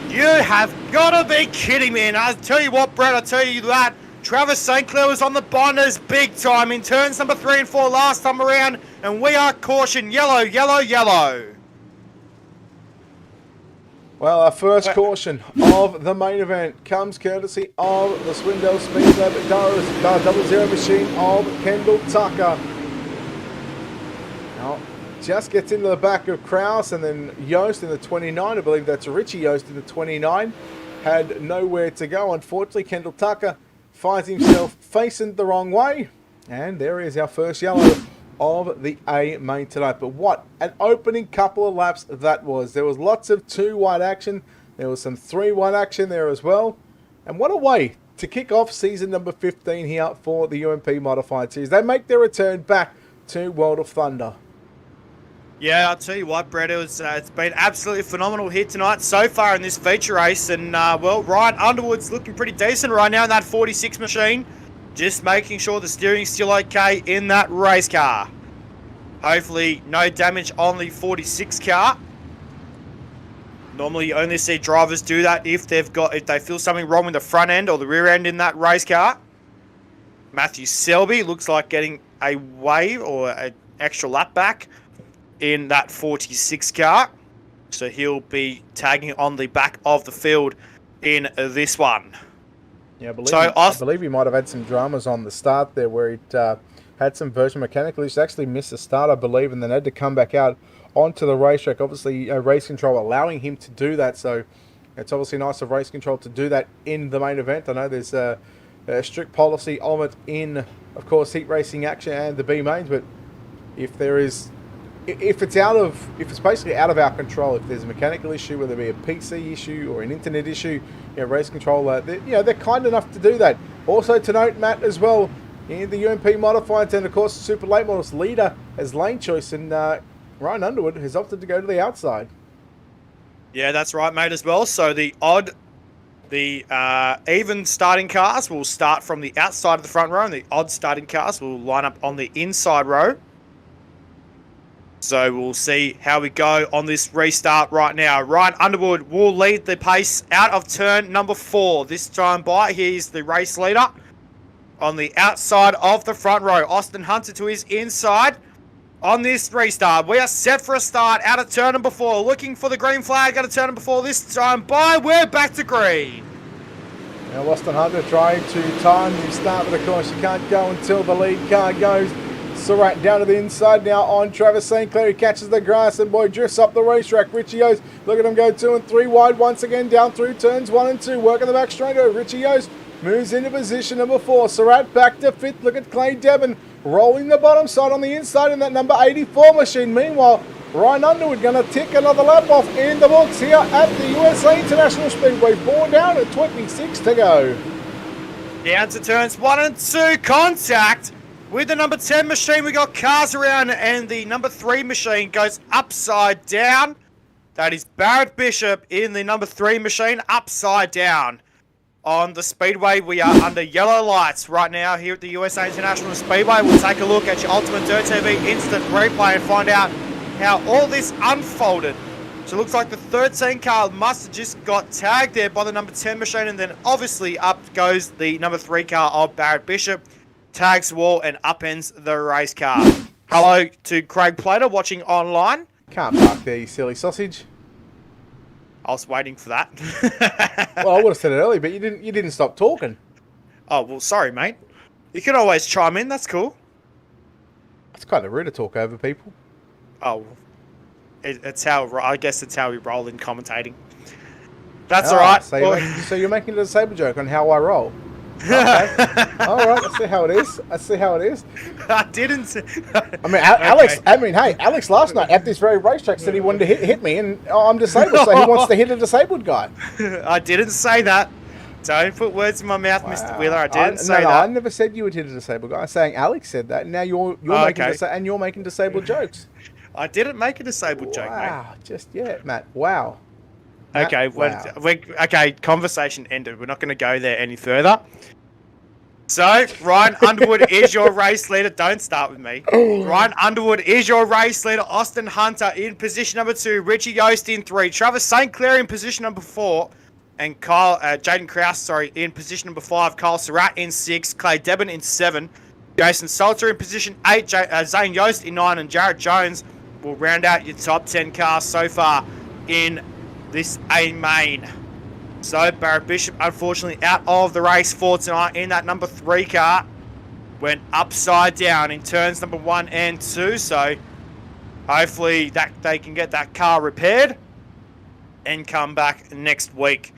You have got to be kidding me. And I'll tell you what, Brett, I'll tell you that. Travis St. Clair was on the binders big time in turns number 3 and 4 last time around. And we are caution yellow, yellow, yellow. Well, our first caution of the main event comes courtesy of the Swindell Speed Lab double zero machine of Kendall Tucker. Now, just gets into the back of Kraus and then Yost in the 29. I believe that's Richie Yost in the 29. Had nowhere to go. Unfortunately, Kendall Tucker finds himself facing the wrong way. And there is our first yellow of the A main tonight. But what an opening couple of laps that was. There was lots of 2 wide action. There was some 3 wide action there as well. And what a way to kick off season number 15 here for the UMP Modified Series. They make their return back to World of Thunder. Yeah, I'll tell you what, Brett, it's been absolutely phenomenal here tonight so far in this feature race. And, well, Ryan Underwood's looking pretty decent right now in that 46 machine. Just making sure the steering's still okay in that race car. Hopefully no damage on the 46 car. Normally you only see drivers do that if they feel something wrong with the front end or the rear end in that race car. Matthew Selby looks like getting a wave or an extra lap back in that 46 car. So he'll be tagging on the back of the field in this one. Yeah, I believe he might have had some dramas on the start there where he'd had some version mechanical issues. Actually missed the start, I believe, and then had to come back out onto the racetrack. Obviously, race control allowing him to do that, so it's obviously nice of race control to do that in the main event. I know there's a strict policy of it in, of course, heat racing action and the B mains, but if it's basically out of our control, if there's a mechanical issue, whether it be a PC issue or an internet issue, race control, they're kind enough to do that. Also to note, Matt, as well, in the UMP Modifieds and of course Super Late Models leader as lane choice, and Ryan Underwood has opted to go to the outside. Yeah, that's right, mate, as well. So the even starting cars will start from the outside of the front row, and the odd starting cars will line up on the inside row. So we'll see how we go on this restart right now. Ryan Underwood will lead the pace out of turn number 4. This time by, he's the race leader on the outside of the front row. Austin Hunter to his inside on this restart. We are set for a start out of turn number 4. Looking for the green flag out of turn number 4 this time by. We're back to green. Now Austin Hunter trying to time the start, but of course you can't go until the lead car goes. Surratt down to the inside now on Travis St. Clair. He catches the grass and boy drifts up the racetrack. Richie Yost, look at him go 2 and 3 wide once again down through turns 1 and 2. Working the back straight over. Richie Yost moves into position number 4. Surratt back to 5th. Look at Clay Devon rolling the bottom side on the inside in that number 84 machine. Meanwhile, Ryan Underwood going to tick another lap off in the books here at the USA International Speedway. 4 down at 26 to go. Down to turns 1 and 2. Contact with the number 10 machine. We got cars around, and the number 3 machine goes upside down. That is Barrett Bishop in the number 3 machine, upside down. On the Speedway, we are under yellow lights right now here at the USA International Speedway. We'll take a look at your UltimateDirtTV instant replay and find out how all this unfolded. So it looks like the 13 car must have just got tagged there by the number 10 machine, and then obviously up goes the number 3 car of Barrett Bishop. Tags the wall and upends the race car. Hello to Craig Plater watching online. Can't park there, you silly sausage. I was waiting for that. Well, I would have said it earlier, but you didn't stop talking. Oh, well, sorry, mate. You can always chime in. That's cool. It's kind of rude to talk over people. Oh, it's how I guess it's how we roll in commentating. That's all right. So you're making a disabled joke on how I roll. Okay. All right. I see how it is. I didn't. I mean, Alex. Okay. Alex last night at this very racetrack said he wanted to hit me, and I'm disabled, so he wants to hit a disabled guy. I didn't say that. Don't put words in my mouth, wow. Mr. Wheeler. I didn't say that. I never said you would hit a disabled guy. I'm saying Alex said that. And now you're making disabled jokes. I didn't make a disabled joke, mate. Wow. Just yet, Matt. Wow. Okay, wow. okay, conversation ended. We're not going to go there any further. So, Ryan Underwood is your race leader. Don't start with me. Ryan Underwood is your race leader. Austin Hunter in position number 2. Richie Yost in 3. Travis St. Clair in position number 4. And Jaden Krause, in position number 5. Kyle Surratt in 6. Clay Debon in 7. Jason Salter in position 8. Zane Yost in 9. And Jared Jones will round out your top 10 cars so far in this A main. So Barrett Bishop, unfortunately, out of the race for tonight in that number 3 car. Went upside down in turns number 1 and 2. So hopefully that they can get that car repaired and come back next week.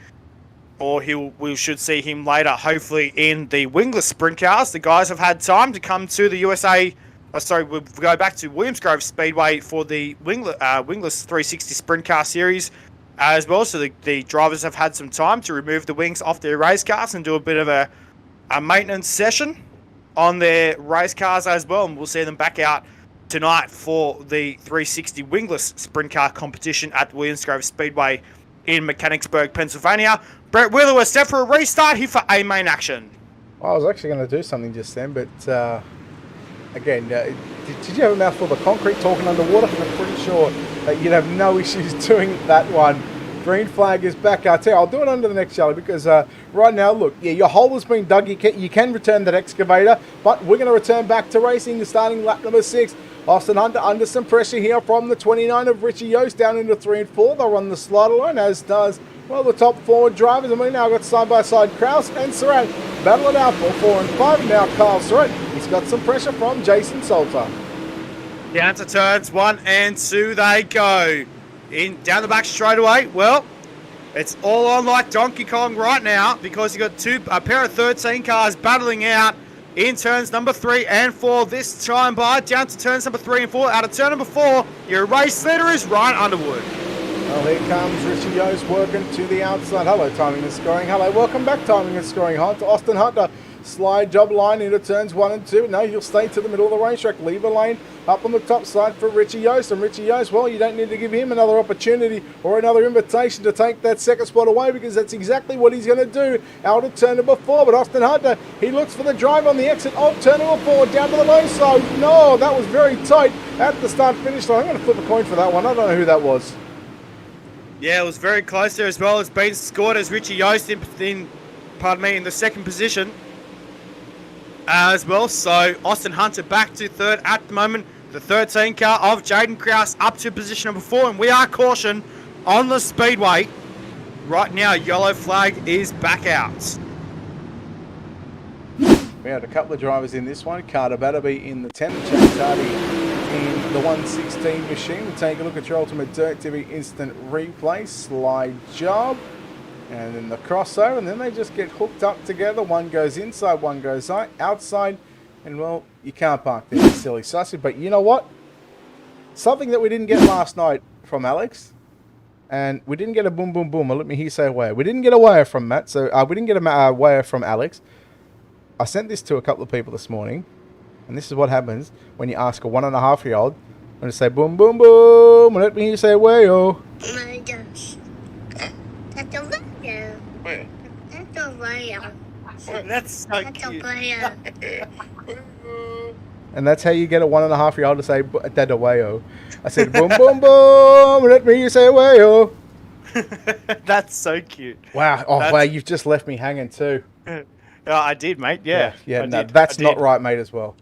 Or we should see him later, hopefully in the wingless sprint cars. The guys have had time to come to the USA. We'll go back to Williams Grove Speedway for the wingless 360 sprint car series as well. So the drivers have had some time to remove the wings off their race cars and do a bit of a maintenance session on their race cars as well. And we'll see them back out tonight for the 360 wingless sprint car competition at Williams Grove Speedway in Mechanicsburg, Pennsylvania. Brett Wheeler was set for a restart here for A main action. Well, I was actually going to do something just then, but again, did you have a mouthful of concrete talking underwater? I'm pretty sure that you'd have no issues doing that one. Green flag is back. I'll tell you, I'll do it under the next yellow because right now, look, yeah, your hole has been dug. You can return that excavator, but we're going to return back to racing starting lap number 6. Austin Hunter under some pressure here from the 29 of Richie Yost down into 3 and 4. They'll run the slider line, as does, well, the top 4 drivers. And we now got side-by-side Krause and Surratt battling out for 4 and 5. Now Kyle Surratt, he's got some pressure from Jason Salter. Down to turns 1 and 2 they go. Down the back straight away. Well, it's all on like Donkey Kong right now because you've got a pair of 13 cars battling out in turns number 3 and 4 this time by. Down to turns number 3 and 4. Out of turn number 4, your race leader is Ryan Underwood. Well, here comes Richie Yost working to the outside. Hello, timing and scoring. Hello, welcome back, timing and scoring. Austin Hunter, slide job line into turns 1 and 2. No, you'll stay to the middle of the racetrack. Leave a lane up on the top side for Richie Yost. And Richie Yost, well, you don't need to give him another opportunity or another invitation to take that second spot away because that's exactly what he's going to do out of turn number 4. But Austin Hunter, he looks for the drive on the exit of turn number 4 down to the low side. No, that was very tight at the start-finish line. I'm going to flip a coin for that one. I don't know who that was. Yeah, it was very close there as well. It's been scored as Richie Yost in the second position as well. So Austin Hunter back to third at the moment. The 13 car of Jaden Krause up to position number 4. And we are caution on the speedway. Right now, yellow flag is back out. We had a couple of drivers in this one. Carter Batterby in the 10, James Hardy in the 116 machine. We'll take a look at your Ultimate Dirt TV instant replay. Slide job. And then the crossover. And then they just get hooked up together. One goes inside, one goes outside. And, well, you can't park there, silly sussy. But you know what? Something that we didn't get last night from Alex. And we didn't get a boom, boom, boom. Let me hear you say a wire. We didn't get a wire from Matt. So we didn't get a wire from Alex. I sent this to a couple of people this morning, and this is what happens when you ask a 1.5-year-old when to say boom, boom, boom. Let me hear you say wayo. Oh my gosh. That's a wayo. Where? That's a wayo. That's so That's a cute. wayo. And that's how you get a 1.5-year-old to say dad wayo. I said boom, boom, boom. Let me hear you say wayo. That's so cute. Wow. Oh, wow. You've just left me hanging too. Oh, I did, mate. Yeah. Yeah. I No, did. that's I not did. right, mate, as well.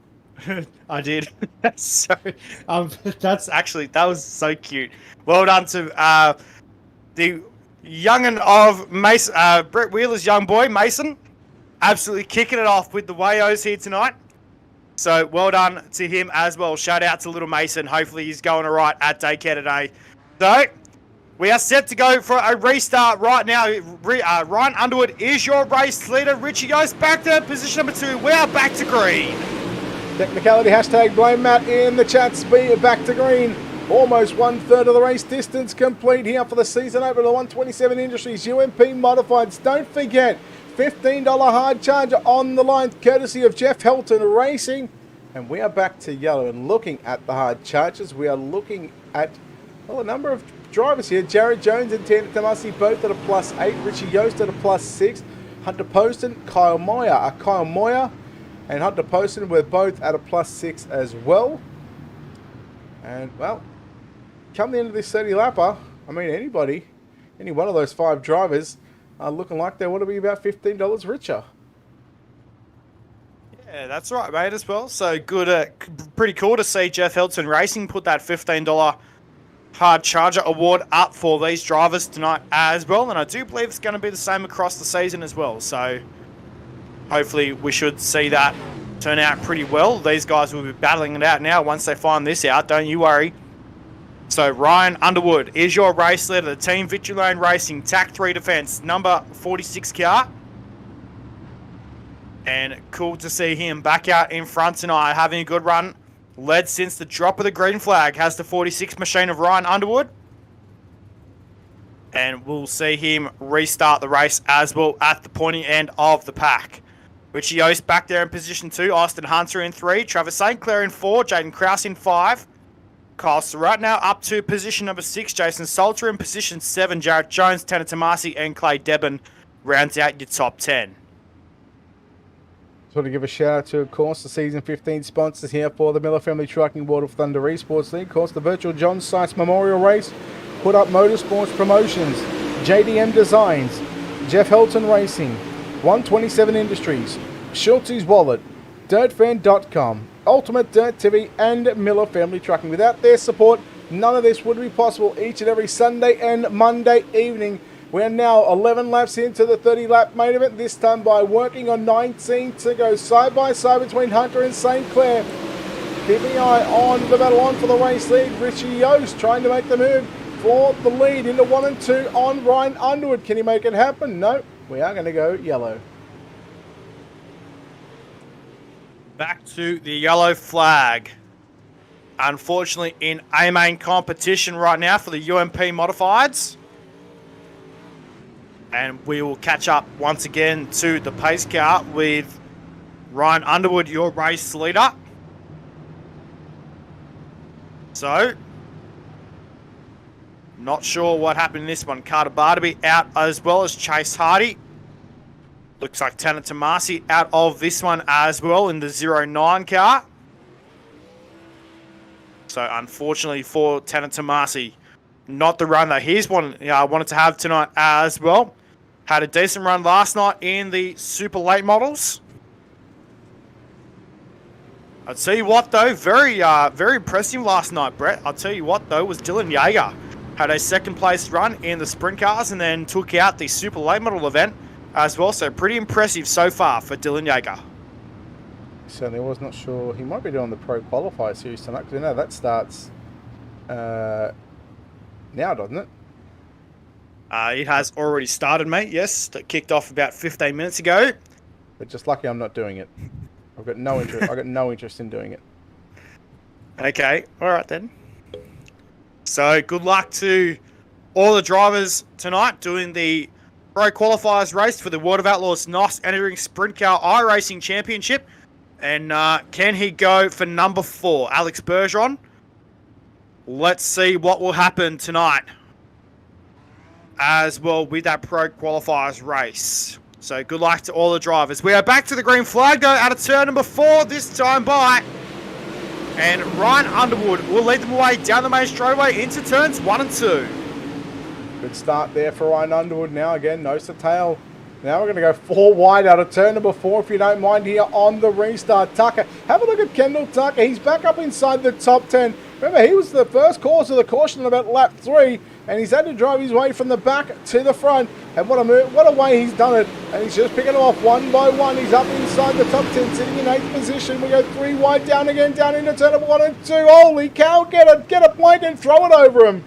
I did. So, that was so cute. Well done to the young'un of Mason, Brett Wheeler's young boy, Mason. Absolutely kicking it off with the Wayos here tonight. So well done to him as well. Shout out to little Mason. Hopefully he's going all right at daycare today. So we are set to go for a restart right now. Ryan Underwood is your race leader. Richie Yost back to position number 2. We are back to green. Technicality hashtag blame Matt in the chat. Speed back to green. Almost 1/3 of the race distance complete here for the season opener. The 127 Industries UMP Modifieds. Don't forget, $15 hard charger on the line, courtesy of Jeff Helton Racing. And we are back to yellow. And looking at the hard chargers, we are looking at, well, a number of drivers here. Jared Jones and Tina Tomasi both at a +8. Richie Yost at a +6. Hunter Poston, Kyle Moyer and Hunter Poston were both at a +6 as well. And, well, come the end of this 30-lapper, I mean, any one of those 5 drivers are looking like they want to be about $15 richer. Yeah, that's right, mate, as well. So good, pretty cool to see Jeff Hilton Racing put that $15 Hard Charger award up for these drivers tonight as well. And I do believe it's going to be the same across the season as well. So hopefully we should see that turn out pretty well. These guys will be battling it out now once they find this out. Don't you worry. So Ryan Underwood is your race leader. The Team Victory Lane Racing TAC 3 Defence, number 46 car. And cool to see him back out in front tonight, having a good run. Led since the drop of the green flag, has the 46 machine of Ryan Underwood. And we'll see him restart the race as well at the pointy end of the pack. Richie Yost back there in position 2. Austin Hunter in 3. Travis St. Clair in 4. Jaden Krause in 5. Kyle Surratt now up to position number 6. Jason Salter in position 7. Jarrett Jones, Tanner Tomasi and Clay Debon rounds out your top 10. Just want to give a shout out to, of course, the season 15 sponsors here for the Miller Family Trucking World of Thunder Esports League. Of course, the virtual John Sykes Memorial Race, Put Up Motorsports Promotions, JDM Designs, Jeff Helton Racing, 127 Industries, Schultz's Wallet, DirtFan.com, UltimateDirtTV, and Miller Family Trucking. Without their support, none of this would be possible each and every Sunday and Monday evening. We're now 11 laps into the 30-lap main event, this time by working on 19 to go, side by side between Hunter and St. Clair. Keeping an eye on the battle on for the race lead. Richie Yost trying to make the move for the lead into 1 and 2 on Ryan Underwood. Can he make it happen? No, we are going to go yellow. Back to the yellow flag. Unfortunately, in A-main competition right now for the UMP modifieds. And we will catch up once again to the pace car with Ryan Underwood, your race leader. So, not sure what happened in this one. Carter Barnaby out as well as Chase Hardy. Looks like Tanner Tomasi out of this one as well in the 09 car. So, unfortunately for Tanner Tomasi, not the run that he's wanted to have tonight as well. Had a decent run last night in the super late models. I'll tell you what though, very impressive last night, Brett. I'll tell you what though, was Dylan Yeager. Had a second place run in the sprint cars and then took out the super late model event as well. So pretty impressive so far for Dylan Yeager. Certainly was not sure. He might be doing the Pro Qualifier series tonight because I know that starts now, doesn't it? It has already started, mate. Yes, that kicked off about 15 minutes ago. But just lucky I'm not doing it. I've got no interest. I've got no interest in doing it. Okay, all right then. So good luck to all the drivers tonight doing the Pro Qualifiers race for the World of Outlaws NOS entering Sprint Car iRacing Championship. And can he go for number 4, Alex Bergeron? Let's see what will happen tonight as well with that Pro Qualifiers race. So good luck to all the drivers. We are back to the green flag though out of turn number 4 this time by. And Ryan Underwood will lead them away down the main straightaway into turns 1 and 2. Good start there for Ryan Underwood now. Again, nose to tail. Now we're going to go 4 wide out of turn number 4, if you don't mind, here on the restart. Tucker, have a look at Kendall Tucker. He's back up inside the top 10. Remember, he was the first cause of the caution on about lap 3, and he's had to drive his way from the back to the front. And what a move, what a way he's done it. And he's just picking them off one by one. He's up inside the top 10, sitting in 8th position. We go 3 wide down again, down into turn number 1 and 2. Holy cow, get a plank and throw it over him.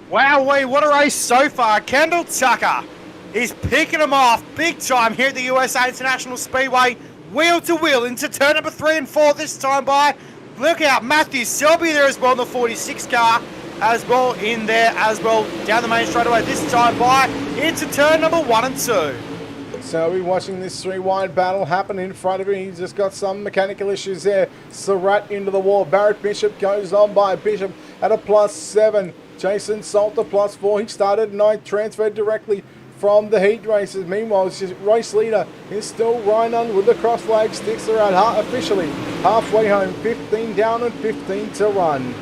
Wow, what a race so far. Kendall Tucker is picking them off big time here at the USA International Speedway. Wheel to wheel into turn number 3 and 4 this time by. Look out, Matthew Selby there as well in the 46 car as well in there as well down the main straightaway this time by into turn number 1 and 2. So we're watching this 3 wide battle happen in front of him. He's just got some mechanical issues there. Surratt into the wall. Barrett Bishop goes on by. Bishop at a +7. Jason Salter +4. He started 9th, transferred directly from the heat races. Meanwhile, it's just race leader is still Ryan Underwood. The cross flag sticks around officially halfway home. 15 down and 15 to run.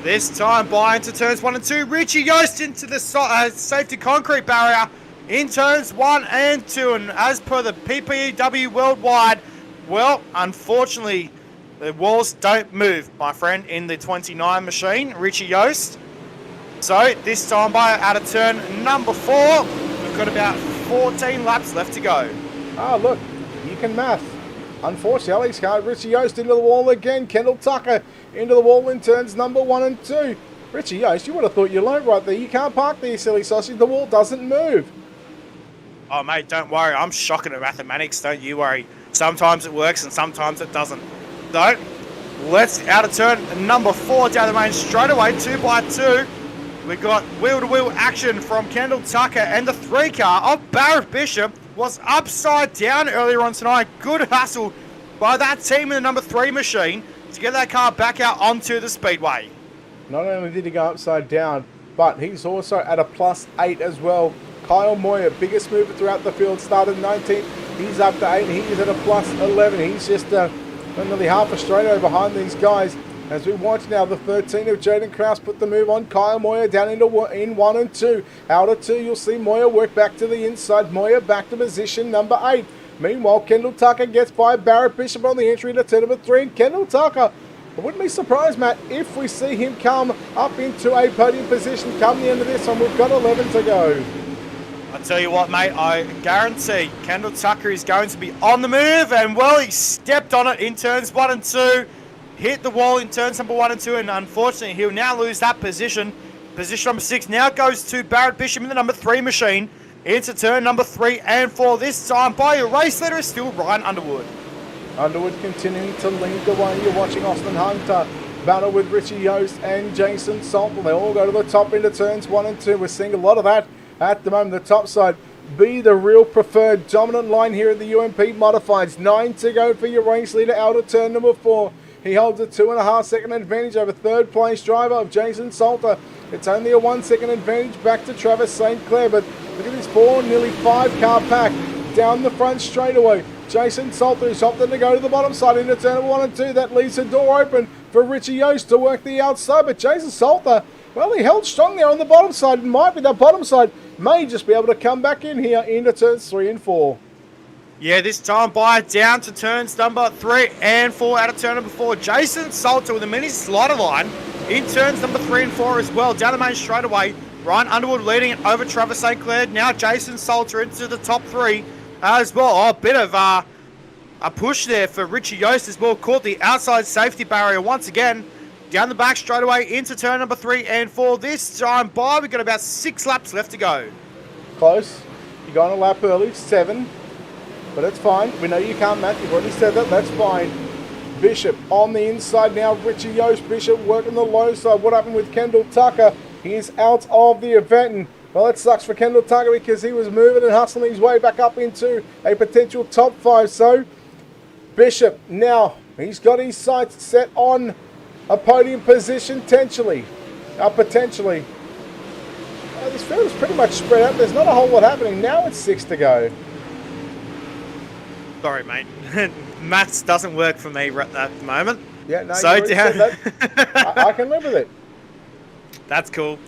This time by into turns 1 and 2. Richie Yost into the safety concrete barrier in turns 1 and 2. And as per the PPEW Worldwide, well, unfortunately, the walls don't move, my friend, in the 29 machine. Richie Yost. So this time by out of turn number 4, we've got about 14 laps left to go. Ah, look, you can math. Unfortunately, Alex Card, Richie Yost into the wall again. Kendall Tucker into the wall in turns number 1 and 2. Richie Yost, you would have thought you learned right there. You can't park there, you silly sausage. The wall doesn't move. Oh, mate, don't worry. I'm shocking at mathematics. Don't you worry. Sometimes it works and sometimes it doesn't. So, let's out of turn number 4 down the main straightaway, 2 by 2. We've got wheel-to-wheel action from Kendall Tucker, and the 3 car of Barrett Bishop was upside down earlier on tonight. Good hustle by that team in the number 3 machine to get that car back out onto the speedway. Not only did he go upside down, but he's also at a +8 as well. Kyle Moyer, biggest mover throughout the field, started 19th. He's up to 8, and he's at a +11. He's just nearly half a straightaway behind these guys. As we watch now, the 13 of Jaden Krause put the move on Kyle Moyer down in 1 and 2. Out of 2, you'll see Moyer work back to the inside. Moyer back to position number 8. Meanwhile, Kendall Tucker gets by Barrett Bishop on the entry to turn number 3. And Kendall Tucker, I wouldn't be surprised, Matt, if we see him come up into a podium position come the end of this one. We've got 11 to go. I tell you what, mate, I guarantee Kendall Tucker is going to be on the move, and well, he stepped on it in turns 1 and 2. Hit the wall in turns number 1 and 2, and unfortunately he'll now lose that position. Position number 6 now goes to Barrett Bishop in the number 3 machine. Into turn number 3 and 4. This time by your race leader is still Ryan Underwood. Underwood continuing to lead the way. You're watching Austin Hunter battle with Richie Yost and Jason Salton. They all go to the top into turns 1 and 2. We're seeing a lot of that at the moment. The top side be the real preferred dominant line here at the UMP Modifieds. 9 to go for your race leader out of turn number 4. He holds a 2.5 second advantage over third place driver of Jason Salter. It's only a 1 second advantage back to Travis St. Clair, but look at this nearly 5 car pack down the front straightaway. Jason Salter is opting to go to the bottom side into turn 1 and 2. That leaves the door open for Richie Yost to work the outside, but Jason Salter, well, he held strong there on the bottom side. It might be the bottom side may just be able to come back in here into turns 3 and 4. Yeah, this time by down to turns number 3 and 4 out of turn number 4. Jason Salter with a mini slider line in turns number 3 and 4 as well. Down the main straightaway, Ryan Underwood leading it over Travis St. Clair. Now Jason Salter into the top 3 as well. Oh, a bit of a push there for Richie Yost as well. Caught the outside safety barrier once again. Down the back straightaway into turn number 3 and 4. This time by, we've got about 6 laps left to go. Close. You're going a lap early, 7. But it's fine. We know you can't, Matt. You've already said that. That's fine. Bishop on the inside now. Richie Yost. Bishop working the low side. What happened with Kendall Tucker? He is out of the event. And, well, it sucks for Kendall Tucker because he was moving and hustling his way back up into a potential top 5. So, Bishop now, he's got his sights set on a podium position potentially. This field is pretty much spread out. There's not a whole lot happening. Now it's 6 to go. Sorry, mate. Maths doesn't work for me right at the moment. Yeah, no, so you already said that. I can live with it. That's cool.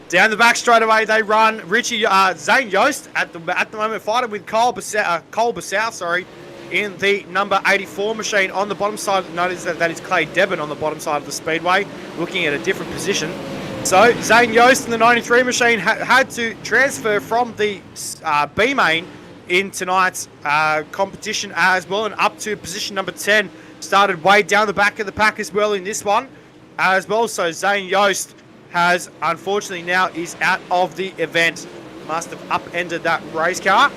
Down the back straight away, they run Richie Zane Yost at the moment fighting with Cole Bassow, in the number 84 machine on the bottom side. Notice that is Clay Debon on the bottom side of the speedway, looking at a different position. So Zane Yost in the 93 machine had to transfer from the B main in tonight's competition as well, and up to position number 10. Started way down the back of the pack as well in this one as well. So Zane Yost has unfortunately now is out of the event. Must have upended that race car,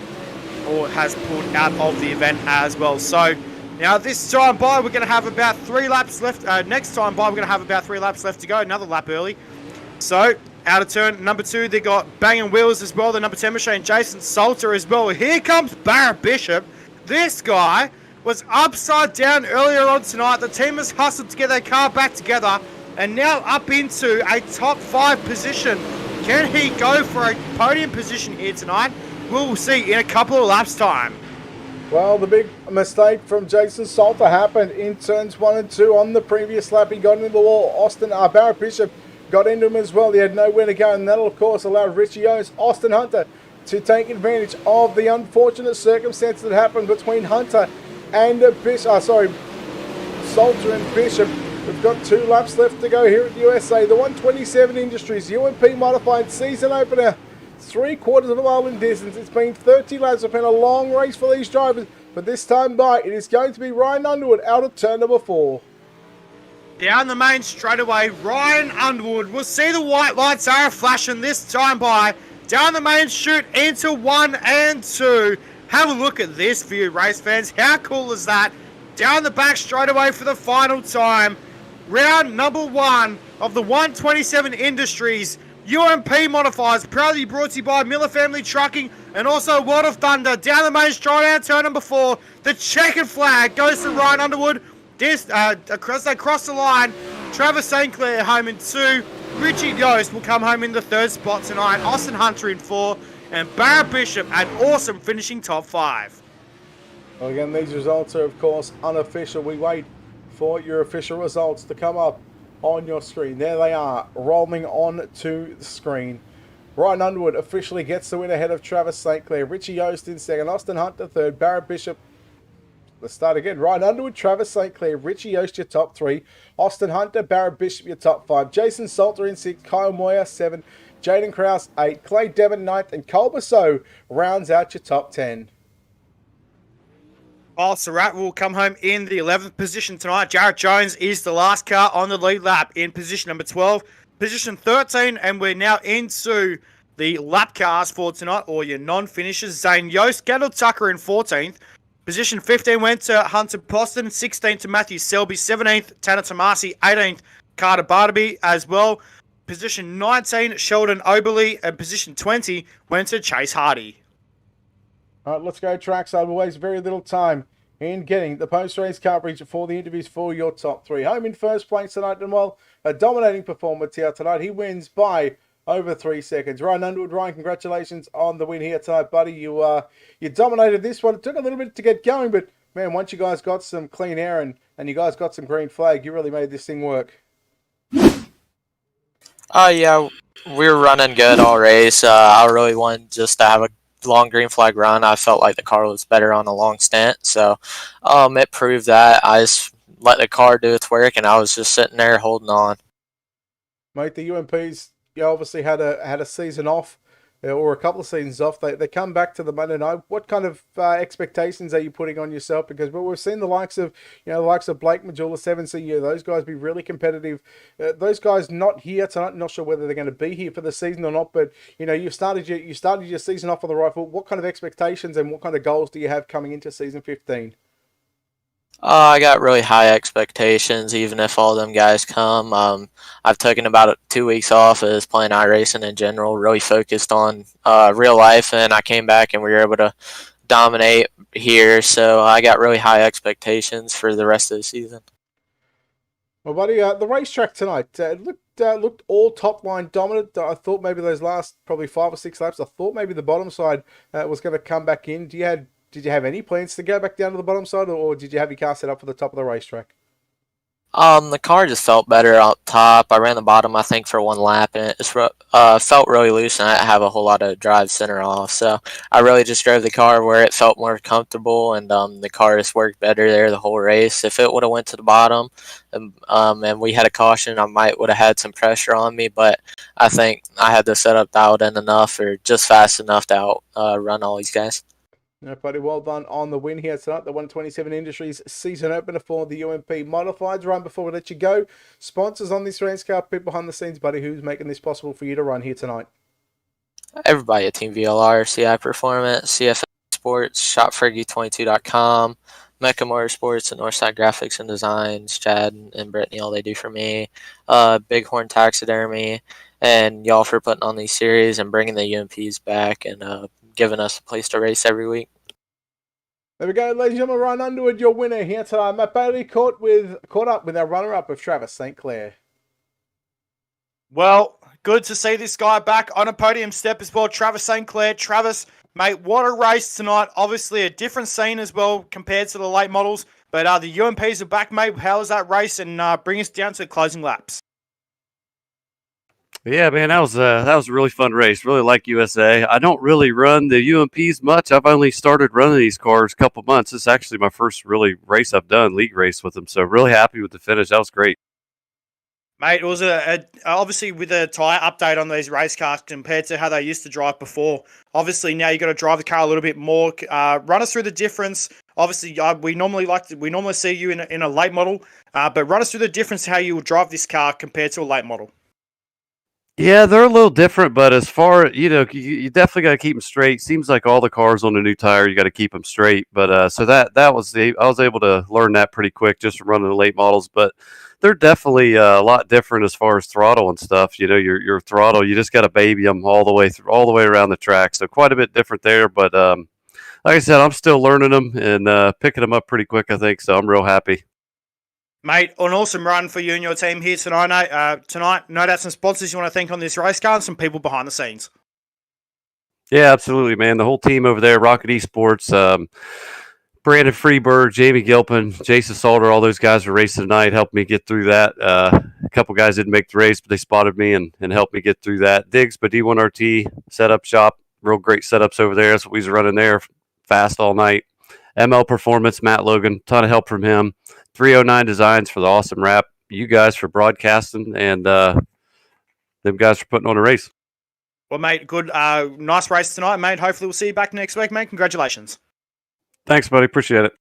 or has pulled out of the event as well. So now this time by, we're going to have about 3 laps left. Next time by, we're going to have about 3 laps left to go. Another lap early. So out of turn number 2, they got Banging Wheels as well. The number 10 machine, Jason Salter as well. Here comes Barrett Bishop. This guy was upside down earlier on tonight. The team has hustled to get their car back together and now up into a top 5 position. Can he go for a podium position here tonight? We'll see in a couple of laps' time. Well, the big mistake from Jason Salter happened in turns 1 and 2 on the previous lap. He got into the wall. Barrett Bishop got into him as well. He had nowhere to go, and that'll, of course, allowed Richie Owens, Austin Hunter, to take advantage of the unfortunate circumstance that happened between Hunter and Salter and Bishop. We've got 2 laps left to go here at the USA. The 127 Industries UMP modified season opener. 3/4 of a mile in distance. It's been 30 laps. It's been a long race for these drivers, but this time by, it is going to be Ryan Underwood out of turn number 4. Down the main straightaway, Ryan Underwood. We'll see the white lights are flashing this time by. Down the main chute into 1 and 2. Have a look at this view, race fans. How cool is that? Down the back straightaway for the final time. Round number 1 of the 127 Industries. UMP modifiers, proudly brought to you by Miller Family Trucking and also World of Thunder. Down the main straight out turn number 4. The checkered flag goes to Ryan Underwood. Across the line, Travis St. Clair home in 2. Richie Yost will come home in the 3rd spot tonight. Austin Hunter in 4. And Barrett Bishop an awesome finishing top 5. Well, again, these results are, of course, unofficial. We wait for your official results to come up on your screen. There they are, rolling on to the screen. Ryan Underwood officially gets the win ahead of Travis St. Clair. Richie Yost in 2nd, Austin Hunter 3rd, Barrett Bishop. Let's start again. Ryan Underwood, Travis St. Clair, Richie Yost your top 3, Austin Hunter, Barrett Bishop your top 5, Jason Salter in 6, Kyle Moyer 7, Jaden Krause 8, Clay Devon 9th, and Cole Basso rounds out your top 10. Surratt will come home in the 11th position tonight. Jarrett Jones is the last car on the lead lap in position number 12. Position 13, and we're now into the lap cars for tonight, or your non-finishers. Zane Yost, Gaddle Tucker in 14th. Position 15 went to Hunter Poston, 16th to Matthew Selby, 17th, Tanner Tomasi, 18th, Carter Barnaby as well. Position 19, Sheldon Oberly, and position 20 went to Chase Hardy. All right, let's go trackside. We'll waste very little time in getting the post-race coverage for the interviews for your top 3. Home in first place tonight, and well, a dominating performance here tonight. He wins by over 3 seconds. Ryan Underwood, Ryan, congratulations on the win here tonight, buddy. You dominated this one. It took a little bit to get going, but man, once you guys got some clean air and you guys got some green flag, you really made this thing work. Yeah, we were running good all race. I really wanted just to have a long green flag run. I felt like the car was better on a long stint, so it proved that. I just let the car do its work, and I was just sitting there holding on. Mate, the UMPs, you obviously had a season off, or a couple of seasons off. They come back to the Monday night. What kind of expectations are you putting on yourself? Because we've seen the likes of Blake Majula, 7CU, those guys be really competitive. Those guys not here tonight. Not sure whether they're going to be here for the season or not. But you started your season off on the right foot. What kind of expectations and what kind of goals do you have coming into season 15? I got really high expectations, even if all them guys come. I've taken about 2 weeks off as playing iRacing in general, really focused on real life, and I came back and we were able to dominate here. So I got really high expectations for the rest of the season. Well, buddy, the racetrack tonight looked all top line dominant. I thought maybe those last probably 5 or 6 laps, I thought maybe the bottom side was going to come back in. Did you have any plans to go back down to the bottom side, or did you have your car set up for the top of the racetrack? The car just felt better up top. I ran the bottom, I think, for 1 lap, and it just felt really loose, and I didn't have a whole lot of drive center off. So I really just drove the car where it felt more comfortable, and the car just worked better there the whole race. If it would have went to the bottom, and we had a caution, I might would have had some pressure on me, but I think I had the setup dialed in enough, or just fast enough to outrun all these guys. No, buddy, well done on the win here tonight. The 127 Industries season opener for the UMP Modifieds. Right before we let you go, sponsors on this race car, people behind the scenes, buddy, who's making this possible for you to run here tonight? Everybody at Team VLR, CI Performance, CFS Sports, ShopFergie22.com, Mecca Motorsports, and Northside Graphics and Designs, Chad and Brittany, all they do for me, Bighorn Taxidermy, and y'all for putting on these series and bringing the UMPs back and giving us a place to race every week. There we go, ladies and gentlemen. Ryan Underwood, your winner here tonight. Matt Bailey caught up with our runner-up of Travis St. Clair. Well, good to see this guy back on a podium step as well. Travis St. Clair. Travis, mate, what a race tonight. Obviously a different scene as well compared to the late models. But the UMPs are back, mate. How was that race? And bring us down to the closing laps. Yeah, man, that was a really fun race. Really like USA. I don't really run the UMPs much. I've only started running these cars a couple months. This is actually my first really race I've done, league race with them. So really happy with the finish. That was great. Mate, it was obviously with a tyre update on these race cars compared to how they used to drive before. Obviously now you got to drive the car a little bit more. Run us through the difference. Obviously, we normally see you in a late model, but run us through the difference how you would drive this car compared to a late model. Yeah, they're a little different, but as far you definitely got to keep them straight. Seems like all the cars on the new tire, you got to keep them straight. But so that was I was able to learn that pretty quick just from running the late models. But they're definitely a lot different as far as throttle and stuff. Your throttle, you just got to baby them all the way around the track. So quite a bit different there. But like I said, I'm still learning them and picking them up pretty quick, I think. So I'm real happy. Mate, an awesome run for you and your team here tonight. No doubt some sponsors you want to thank on this race car and some people behind the scenes. Yeah, absolutely, man. The whole team over there, Rocket Esports, Brandon Freeberg, Jamie Gilpin, Jason Salter, all those guys were racing tonight, helped me get through that. A couple guys didn't make the race, but they spotted me and helped me get through that. Diggs, but D1RT setup shop, real great setups over there. That's what we was running there, fast all night. ML Performance, Matt Logan, ton of help from him. 309 Designs for the awesome wrap. You guys for broadcasting, and them guys for putting on a race. Well, mate, good, nice race tonight, mate. Hopefully we'll see you back next week, mate. Congratulations. Thanks, buddy. Appreciate it.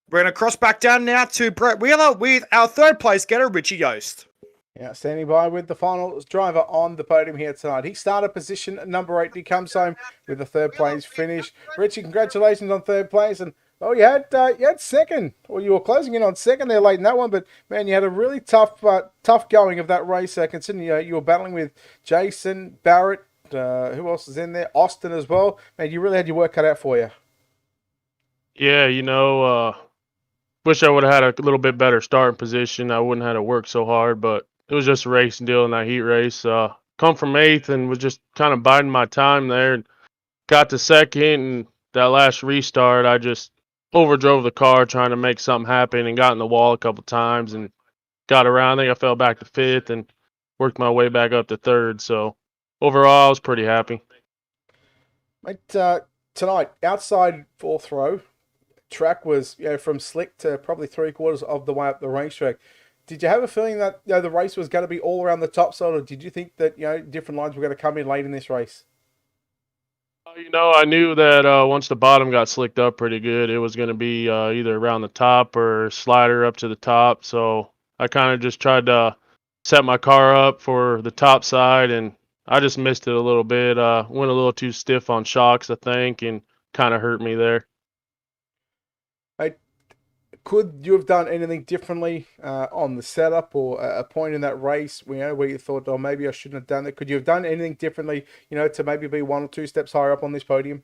We're going to cross back down now to Brett Wheeler with our third place getter, Richie Yost. Yeah, standing by with the final driver on the podium here tonight. He started position number 8. He comes home with a third place finish. Richie, congratulations on third place. And you had second, or you were closing in on second there late in that one. But man, you had a really tough going of that race. Considering you were battling with Jason Barrett. Who else is in there? Austin as well. Man, you really had your work cut out for you. Yeah, wish I would have had a little bit better starting position. I wouldn't have had to work so hard, but it was just a racing deal in that heat race. Come from 8th and was just kind of biding my time there. And got to second, and that last restart, I just overdrove the car trying to make something happen and got in the wall a couple times and got around. I think I fell back to 5th and worked my way back up to 3rd. So overall, I was pretty happy. Mate, tonight, outside 4th row, track was from slick to probably 3/4 of the way up the racetrack. Did you have a feeling that the race was going to be all around the top side, or did you think that different lines were going to come in late in this race? I knew that once the bottom got slicked up pretty good, it was going to be either around the top or slider up to the top. So I kind of just tried to set my car up for the top side, and I just missed it a little bit. Went a little too stiff on shocks, I think, and kind of hurt me there. Could you have done anything differently on the setup or a point in that race where you thought, oh, maybe I shouldn't have done that? Could you have done anything differently, to maybe be 1 or 2 steps higher up on this podium?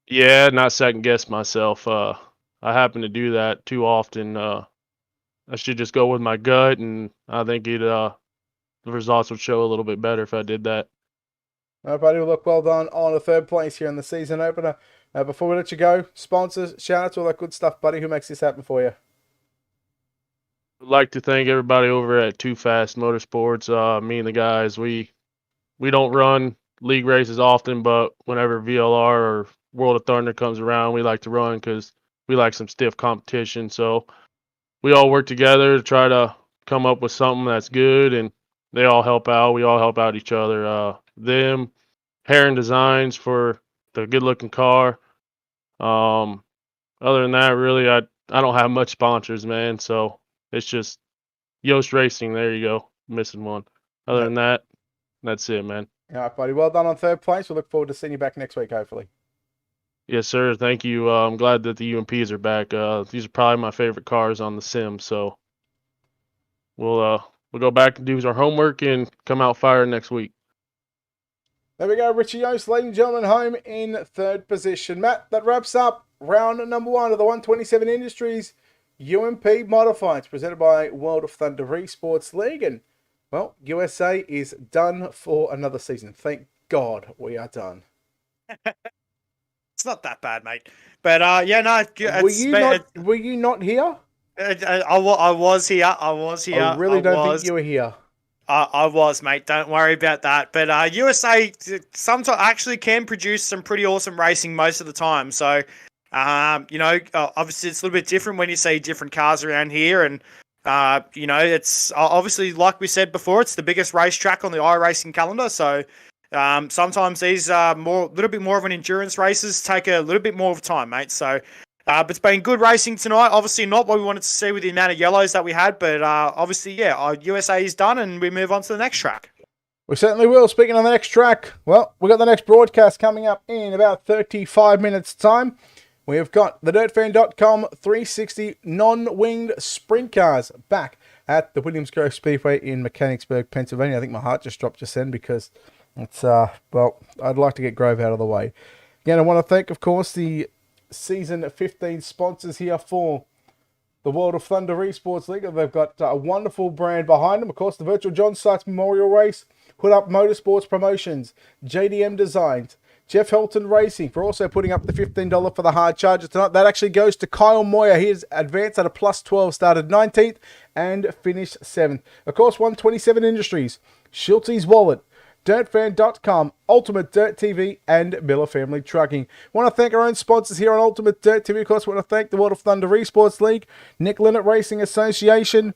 Yeah, not second guess myself. I happen to do that too often. I should just go with my gut, and I think the results would show a little bit better if I did that. All right, buddy. Well, look, well done on a third place here in the season opener. Before we let you go, sponsors, shout out to all that good stuff, buddy. Who makes this happen for you? I'd like to thank everybody over at Too Fast Motorsports. Me and the guys, we don't run league races often, but whenever VLR or World of Thunder comes around, we like to run because we like some stiff competition. So we all work together to try to come up with something that's good, and they all help out. We all help out each other. Them, Heron Designs for the good-looking car. Other than that, really, I don't have much sponsors, man. So it's just Yost Racing. There you go. Missing one. Other than that, that's it, man. All right, buddy. Well done on third place. We look forward to seeing you back next week, hopefully. Yes, sir. Thank you. I'm glad that the UMPs are back. These are probably my favorite cars on the sim. So we'll go back and do our homework and come out firing next week. There we go, Richie Yost, ladies and gentlemen, home in third position. Matt, that wraps up round number 1 of the 127 Industries UMP Modifieds, presented by World of Thunder Esports League. And Well, USA is done for another season. Thank God we are done. It's not that bad, mate. But yeah, no. Were you not here? I was here. I was here. I really don't think you were here. I was, mate. Don't worry about that. But USA sometimes actually can produce some pretty awesome racing most of the time. So, obviously it's a little bit different when you see different cars around here. And, it's obviously, like we said before, it's the biggest racetrack on the iRacing calendar. So, sometimes these little bit more of an endurance races take a little bit more of time, mate. So, but it's been good racing tonight. Obviously not what we wanted to see with the amount of yellows that we had, but obviously, yeah, USA is done and we move on to the next track. We certainly will. Speaking of the next track, well, we've got the next broadcast coming up in about 35 minutes' time. We have got the DirtFan.com 360 non-winged sprint cars back at the Williams Grove Speedway in Mechanicsburg, Pennsylvania. I think my heart just dropped just then because it's, I'd like to get Grove out of the way. Again, I want to thank, of course, the Season 15 sponsors here for the World of Thunder Esports League. They've got a wonderful brand behind them. Of course, the Virtual John Sykes Memorial Race, Hood Up Motorsports Promotions, JDM Designs, Jeff Helton Racing for also putting up the $15 for the hard charger tonight. That actually goes to Kyle Moyer. He has advanced at a plus 12, started 19th and finished 7th. Of course, 127 Industries, Schulte's Wallet, DirtFan.com, UltimateDirtTV, and Miller Family Trucking. Want to thank our own sponsors here on Ultimate Dirt TV. Of course, want to thank the World of Thunder Esports League, Nick Linnett Racing Association,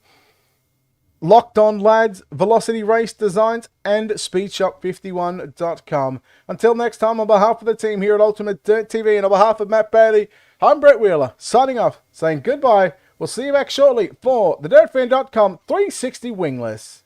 Locked On Lads, Velocity Race Designs, and SpeedShop51.com. Until next time, on behalf of the team here at Ultimate Dirt TV and on behalf of Matt Bailey, I'm Brett Wheeler, signing off, saying goodbye. We'll see you back shortly for the DirtFan.com 360 Wingless.